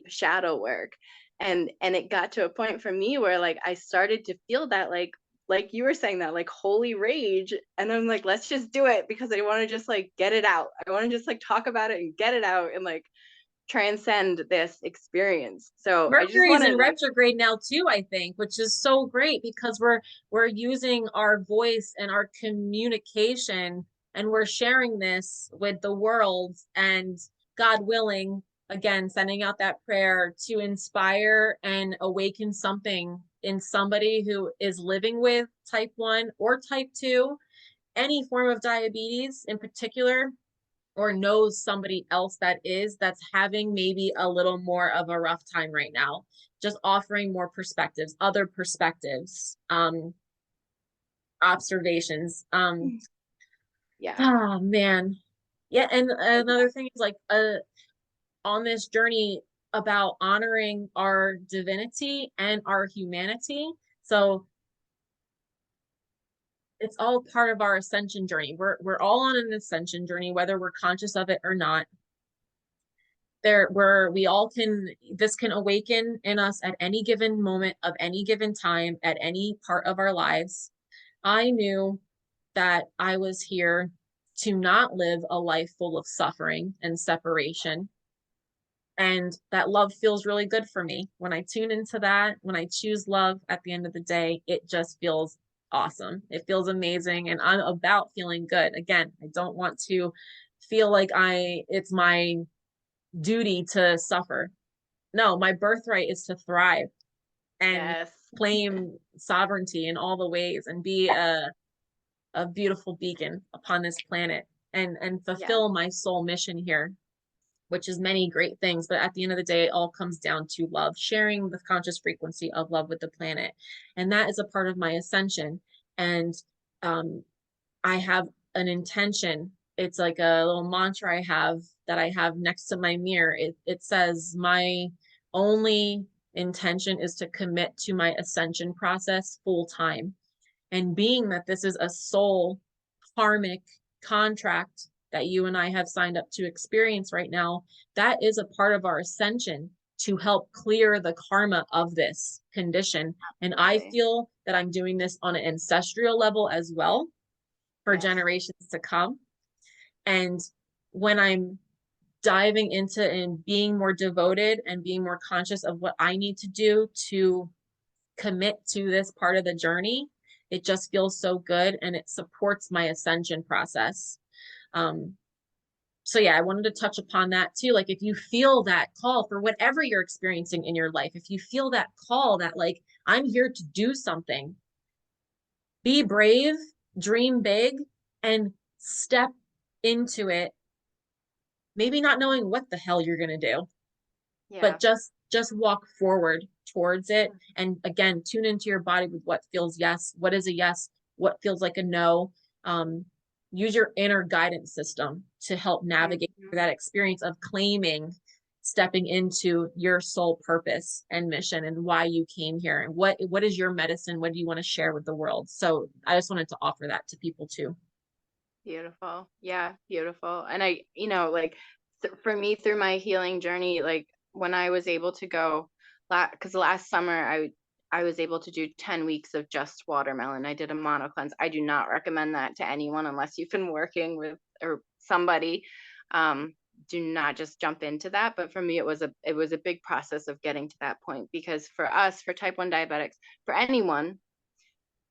shadow work and it got to a point for me where like I started to feel that like you were saying that like holy rage and I'm like let's just do it because I want to just like get it out. I want to just like talk about it and get it out and like transcend this experience. So I just Mercury's want to in like retrograde now too, I think, which is so great because we're using our voice and our communication and we're sharing this with the world and God willing, again, sending out that prayer to inspire and awaken something in somebody who is living with type 1 or type 2, any form of diabetes in particular, or knows somebody else that's having maybe a little more of a rough time right now, just offering more perspectives, other perspectives, observations. yeah. Oh man. Yeah, and another thing is like on this journey about honoring our divinity and our humanity. So it's all part of our ascension journey. We're all on an ascension journey, whether we're conscious of it or not. There where we all can, this can awaken in us at any given moment of any given time at any part of our lives. I knew that I was here to not live a life full of suffering and separation, and that love feels really good for me. When I tune into that, when I choose love at the end of the day, it just feels awesome. It feels amazing, and I'm about feeling good. Again, I don't want to feel like it's my duty to suffer. No, my birthright is to thrive and Yes. claim sovereignty in all the ways and be a beautiful beacon upon this planet and Yeah. fulfill my soul mission here, which is many great things. But at the end of the day, it all comes down to love, sharing the conscious frequency of love with the planet. And that is a part of my ascension. And um, I have an intention. It's like a little mantra I have next to my mirror. It says, my only intention is to commit to my ascension process full time. And being that this is a soul karmic contract that you and I have signed up to experience right now, that is a part of our ascension to help clear the karma of this condition. And I Absolutely. feel that I'm doing this on an ancestral level as well for Yes. generations to come. And when I'm diving into and being more devoted and being more conscious of what I need to do to commit to this part of the journey, it just feels so good and it supports my ascension process. Um, so yeah, I wanted to touch upon that too. Like if you feel that call for whatever you're experiencing in your life, if you feel that call that like I'm here to do something, be brave, dream big, and step into it, maybe not knowing what the hell you're going to do, Yeah. but just walk forward towards it. And again, tune into your body with what feels yes, what is a yes, what feels like a no. um, Use your inner guidance system to help navigate Mhm. through that experience of claiming stepping into your soul purpose and mission and why you came here and what is your medicine, what do you want to share with the world. So I just wanted to offer that to people too. Beautiful. Yeah, beautiful. And like for me through my healing journey, like when I was able to go, because last summer I was able to do 10 weeks of just watermelon. I did a mono cleanse. I do not recommend that to anyone unless you've been working with or somebody. Um, do not just jump into that. But for me, it was a big process of getting to that point because for us, for type 1 diabetics, for anyone,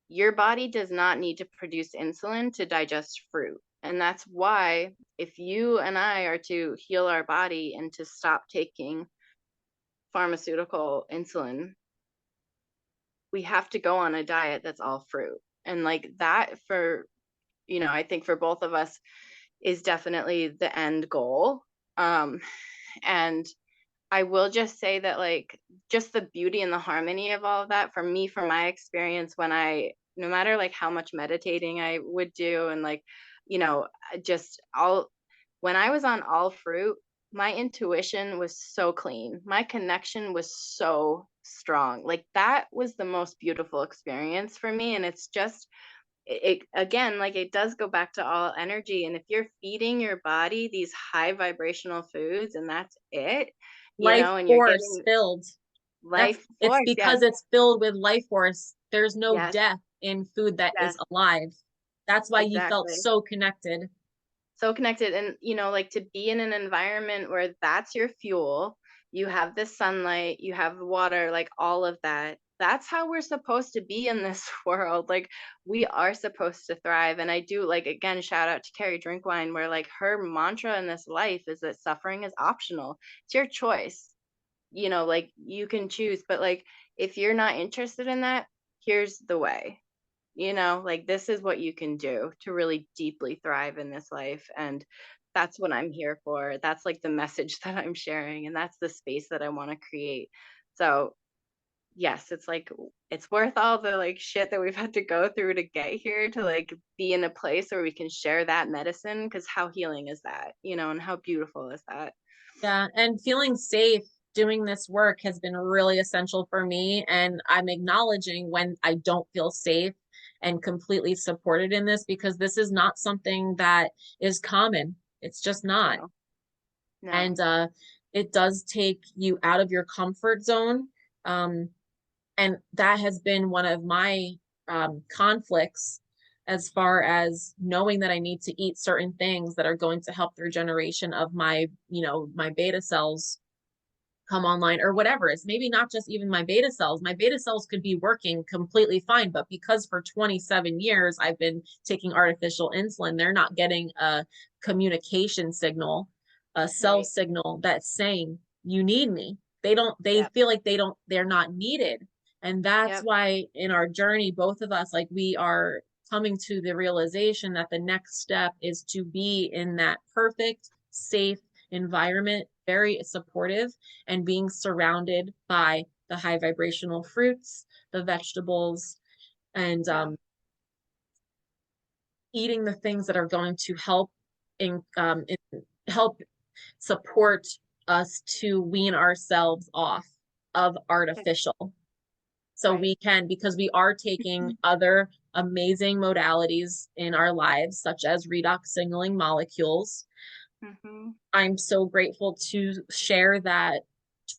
your body does not need to produce insulin to digest fruit. And that's why, if you and I are to heal our body and to stop taking pharmaceutical insulin, we have to go on a diet that's all fruit. And like that, I think for both of us, is definitely the end goal. Um, and I will just say that, like, just the beauty and the harmony of all of that for me, from my experience, no matter like how much meditating I would do, and like, just when I was on all fruit, my intuition was so clean. My connection was so strong. Like, that was the most beautiful experience for me. And it's just, again, like it does go back to all energy. And if you're feeding your body these high vibrational foods and that's it, Life and you're force getting filled. That's life it's force. Yes, because it's filled with life force. There's no yes, death in food that is yes, alive. That's why you felt exactly. so connected. So connected. And, like to be in an environment where that's your fuel, you have the sunlight, you have the water, like all of that. That's how we're supposed to be in this world. Like, we are supposed to thrive. And I do, like, again, shout out to Carrie Drinkwine, where like her mantra in this life is that suffering is optional. It's your choice. Like you can choose, but like if you're not interested in that, here's the way. Like this is what you can do to really deeply thrive in this life. And that's what I'm here for. That's like the message that I'm sharing. And that's the space that I want to create. So, yes, it's like, it's worth all the like shit that we've had to go through to get here, to like be in a place where we can share that medicine. Cause how healing is that, and how beautiful is that? Yeah, and feeling safe doing this work has been really essential for me. And I'm acknowledging when I don't feel safe and completely supported in this because this is not something that is common. It's just not. No, And no. it does take you out of your comfort zone. Um, and that has been one of my conflicts as far as knowing that I need to eat certain things that are going to help the regeneration of my beta cells come online or whatever. It's maybe not just even my beta cells. My beta cells could be working completely fine, but because for 27 years I've been taking artificial insulin, they're not getting a communication signal a cell Right. signal that's saying, you need me. They Yep. feel like they're not needed. And that's Yep. why in our journey, both of us, like we are coming to the realization that the next step is to be in that perfect, safe environment, very supportive, and being surrounded by the high vibrational fruits, the vegetables, and Yeah. eating the things that are going to help support us to wean ourselves off of artificial. So Right. we can, because we are taking other amazing modalities in our lives, such as redox signaling molecules. Mm-hmm. I'm so grateful to share that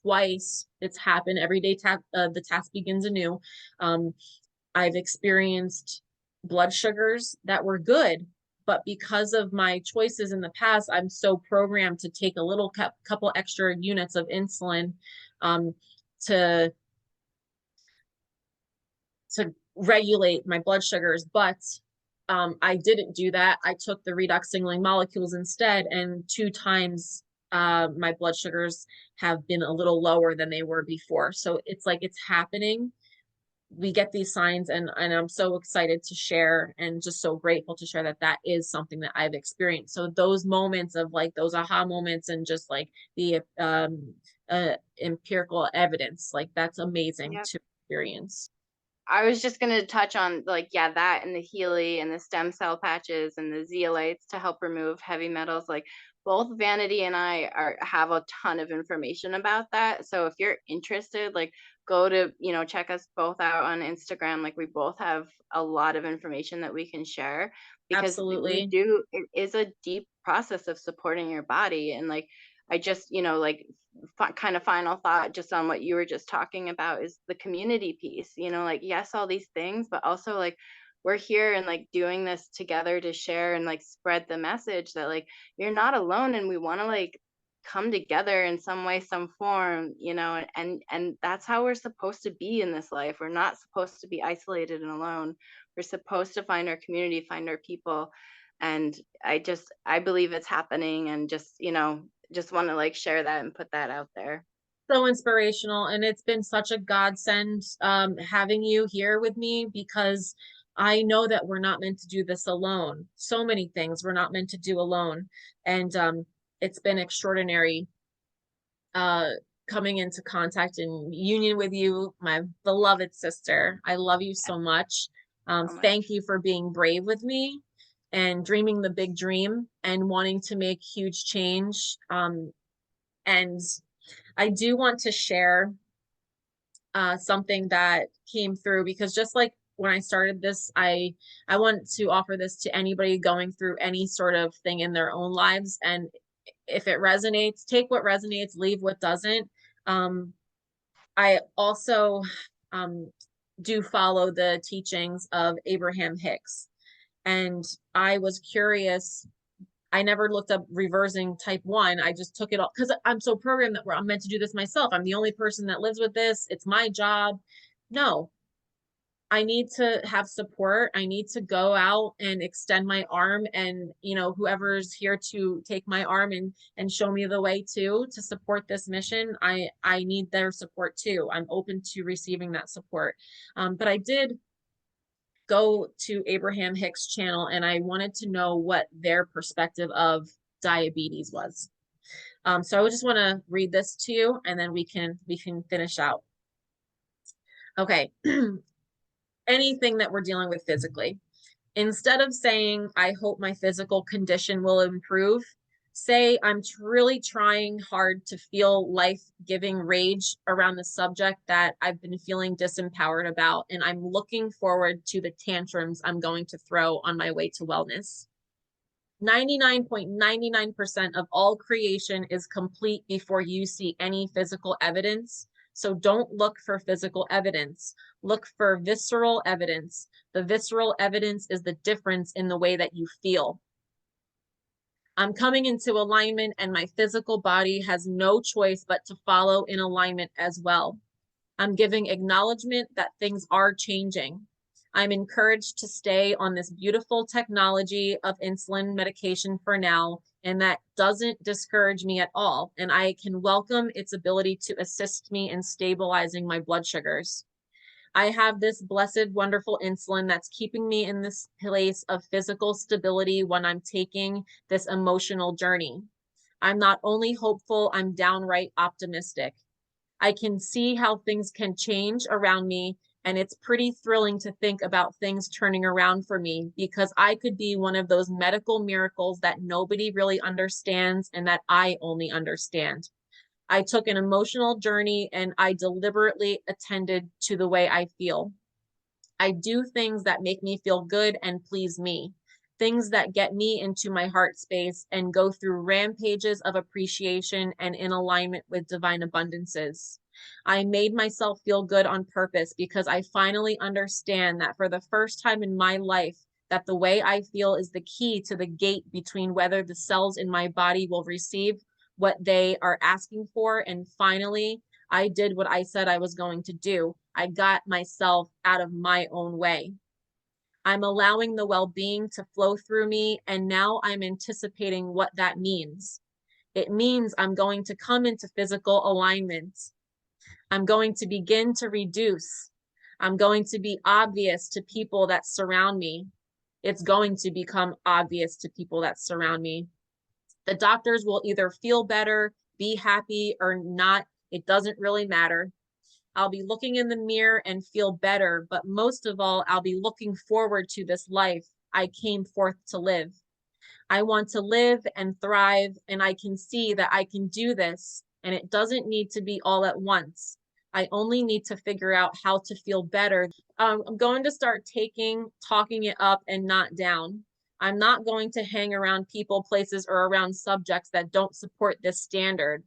twice it's happened. Every day the task begins anew. Um, I've experienced blood sugars that were good, but because of my choices in the past, I'm so programmed to take a little couple extra units of insulin um, to to regulate my blood sugars. But I didn't do that. I took the redox signaling molecules instead, and 2 times my blood sugars have been a little lower than they were before. So it's like it's happening. We get these signs, and I'm so excited to share and just so grateful to share that that is something that I've experienced. So those moments of like those aha moments and just like the empirical evidence, like that's amazing Yep. to experience. I was just gonna touch on like, yeah, that and the Healy and the stem cell patches and the zeolites to help remove heavy metals. Like both Vanity and I have a ton of information about that. So if you're interested, like go to, check us both out on Instagram. Like we both have a lot of information that we can share because we Absolutely. do, it is a deep process of supporting your body. And like I just, like kind of final thought just on what you were just talking about is the community piece, like yes, all these things, but also like we're here and like doing this together to share and like spread the message that like you're not alone, and we want to like come together in some way, some form, and that's how we're supposed to be in this life. We're not supposed to be isolated and alone. We're supposed to find our community, find our people. And I believe it's happening, and just want to like share that and put that out there. So inspirational, and it's been such a godsend having you here with me, because I know that we're not meant to do this alone. So many things we're not meant to do alone, and it's been extraordinary uh coming into contact and union with you, my beloved sister. I love you so much. So Thank much. you for being brave with me and dreaming the big dream and wanting to make huge change. And I do want to share something that came through, because just like when I started this, I want to offer this to anybody going through any sort of thing in their own lives. And if it resonates, take what resonates, leave what doesn't. Um, I also um, do follow the teachings of Abraham Hicks, and I was curious. I never looked up reversing type 1. I just took it all because I'm so programmed that I'm meant to do this myself. I'm the only person that lives with this. It's my job. No, I need to have support. I need to go out and extend my arm, and whoever's here to take my arm and show me the way to support this mission. I need their support too. I'm open to receiving that support. But I did go to Abraham Hicks' channel, and I wanted to know what their perspective of diabetes was. So I just want to read this to you, and then we can finish out. Okay. Anything that we're dealing with physically. Instead of saying, I hope my physical condition will improve, say, I'm really trying hard to feel life-giving rage around the subject that I've been feeling disempowered about, and I'm looking forward to the tantrums I'm going to throw on my way to wellness. 99.99% of all creation is complete before you see any physical evidence. So don't look for physical evidence. Look for visceral evidence. The visceral evidence is the difference in the way that you feel. I'm coming into alignment, and my physical body has no choice but to follow in alignment as well. I'm giving acknowledgement that things are changing. I'm encouraged to stay on this beautiful technology of insulin medication for now, and that doesn't discourage me at all. And I can welcome its ability to assist me in stabilizing my blood sugars. I have this blessed, wonderful insulin that's keeping me in this place of physical stability when I'm taking this emotional journey. I'm not only hopeful, I'm downright optimistic. I can see how things can change around me, and it's pretty thrilling to think about things turning around for me because I could be one of those medical miracles that nobody really understands and that I only understand. I took an emotional journey and I deliberately attended to the way I feel. I do things that make me feel good and please me, things that get me into my heart space and go through rampages of appreciation and in alignment with divine abundances. I made myself feel good on purpose because I finally understand that for the first time in my life, that the way I feel is the key to the gate between whether the cells in my body will receive what they are asking for. And finally, I did what I said I was going to do. I got myself out of my own way. I'm allowing the well being to flow through me, and now I'm anticipating what that means. It means I'm going to come into physical alignment. I'm going to begin to reduce. I'm going to be obvious to people that surround me. It's going to become obvious to people that surround me. The doctors will either feel better, be happy, or not. It doesn't really matter. I'll be looking in the mirror and feel better, but most of all, I'll be looking forward to this life I came forth to live. I want to live and thrive, and I can see that I can do this, and it doesn't need to be all at once. I only need to figure out how to feel better. I'm going to start talking it up and not down. I'm not going to hang around people, places, or around subjects that don't support this standard.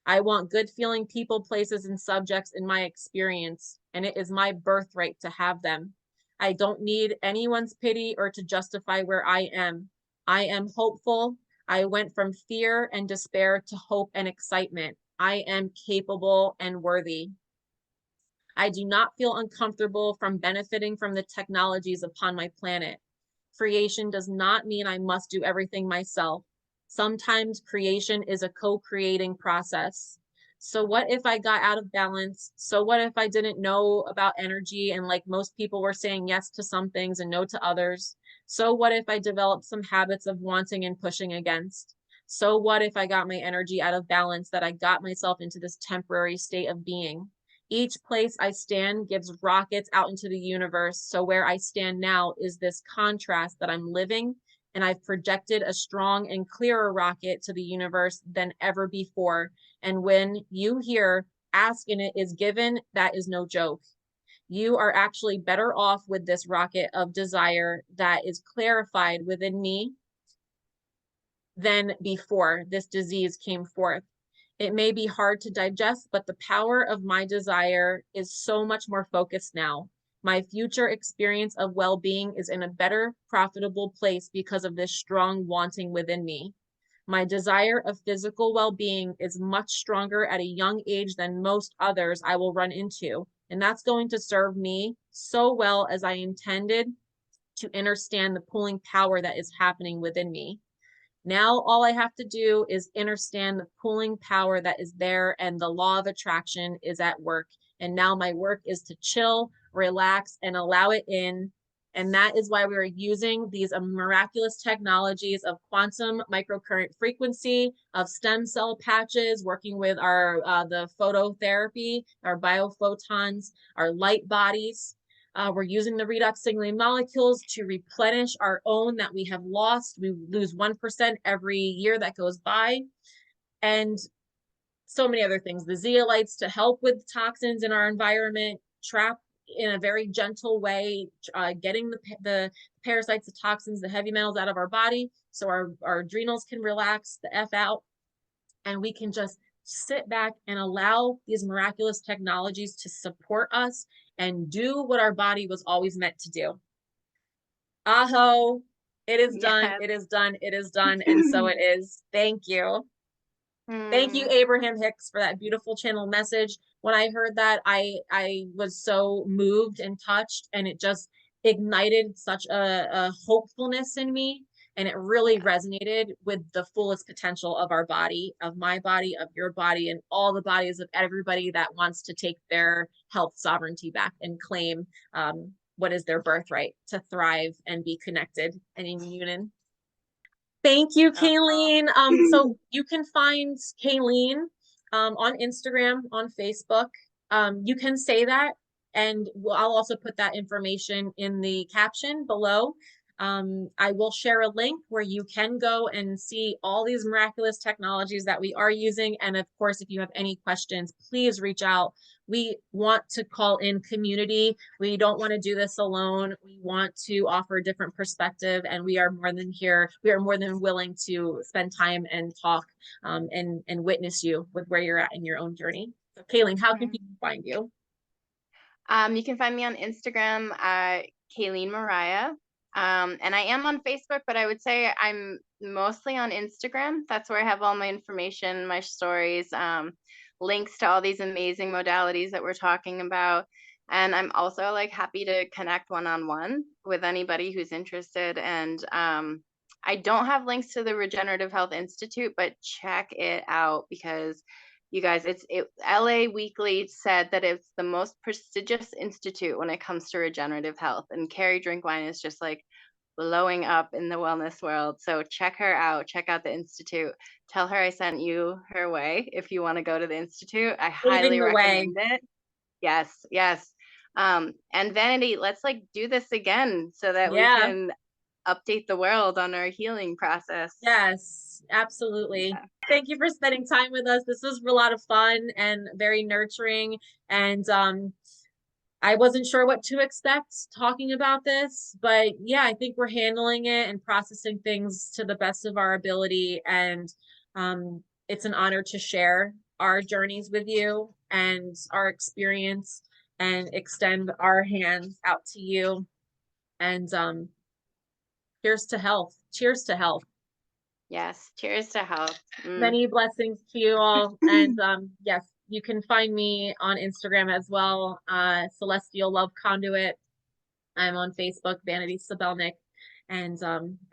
I want good feeling people, places, and subjects in my experience, and it is my birthright to have them. I don't need anyone's pity or to justify where I am. I am hopeful. I went from fear and despair to hope and excitement. I am capable and worthy. I do not feel uncomfortable from benefiting from the technologies upon my planet. Creation does not mean I must do everything myself. Sometimes creation is a co-creating process. So what if I got out of balance? So what if I didn't know about energy and like most people were saying yes to some things and no to others? So what if I developed some habits of wanting and pushing against? So what if I got my energy out of balance, that I got myself into this temporary state of being? Each place I stand gives rockets out into the universe. So where I stand now is this contrast that I'm living, and I've projected a strong and clearer rocket to the universe than ever before. And when you hear ask and it is given, that is no joke. You are actually better off with this rocket of desire that is clarified within me than before this disease came forth. It may be hard to digest, but the power of my desire is so much more focused now. My future experience of well-being is in a better, profitable place because of this strong wanting within me. My desire of physical well-being is much stronger at a young age than most others I will run into. And that's going to serve me so well as I intended to understand the pulling power that is happening within me. Now, all I have to do is understand the pulling power that is there, and the law of attraction is at work. And now my work is to chill, relax, and allow it in. And that is why we are using these miraculous technologies of quantum microcurrent frequency, of stem cell patches, working with our the phototherapy, our biophotons, our light bodies. We're using the redox signaling molecules to replenish our own that we have lost. We lose 1% every year that goes by. And so many other things. The zeolites to help with toxins in our environment, trap in a very gentle way, getting the parasites, the toxins, the heavy metals out of our body so our adrenals can relax the F out. And we can just sit back and allow these miraculous technologies to support us and do what our body was always meant to do. Aho, it is done, Yes. it is done, it is done, and so it is. Thank you. Thank you, Abraham Hicks, for that beautiful channel message. When I heard that, I was so moved and touched, and it just ignited such a hopefulness in me. And it really resonated with the fullest potential of our body, of my body, of your body, and all the bodies of everybody that wants to take their health sovereignty back and claim what is their birthright, to thrive and be connected and in union. Thank you, Oh. Kalene. So you can find Kalene on Instagram, on Facebook. You can say that, and I'll also put that information in the caption below. I will share a link where you can go and see all these miraculous technologies that we are using. And of course, if you have any questions, please reach out. We want to call in community. We don't want to do this alone. We want to offer a different perspective, and we are more than here. We are more than willing to spend time and talk and witness you with where you're at in your own journey. So, Kalene, how can people find you? You can find me on Instagram at Kalene Mariah. And I am on Facebook, but I would say I'm mostly on Instagram. That's where I have all my information, my stories, links to all these amazing modalities that we're talking about. And I'm also like happy to connect one-on-one with anybody who's interested. And I don't have links to the Regenerative Health Institute, but check it out because you guys, LA Weekly said that it's the most prestigious institute when it comes to regenerative health. And Carrie Drinkwine is just like blowing up in the wellness world. So check her out. Check out the institute. Tell her I sent you her way if you want to go to the institute. I Paving highly the way. recommend it. Yes, yes. And Vanity, let's like do this again so that we Yeah. can update the world on our healing process. Yes, absolutely. Yeah. Thank you for spending time with us. This was a lot of fun and very nurturing. And I wasn't sure what to expect talking about this, but yeah, I think we're handling it and processing things to the best of our ability. And it's an honor to share our journeys with you and our experience and extend our hands out to you. And here's to health. Cheers to health. Yes. Cheers to health. Mm. Many blessings to you all. And yes, you can find me on Instagram as well, Celestial Love Conduit. I'm on Facebook, Vanity Sabelnik, and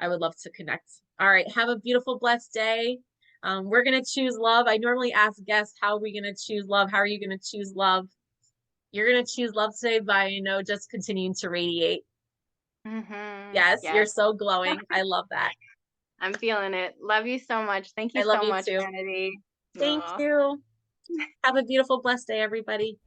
I would love to connect. All right, have a beautiful, blessed day. We're gonna choose love. I normally ask guests, how are we gonna choose love? How are you gonna choose love? You're gonna choose love today by, just continuing to radiate. Yes, you're Yes. so glowing. I love that. I'm feeling it. Love you so much. Thank you I love so you much, too. Vanity. Thank Aw. you. Have a beautiful, blessed day, everybody.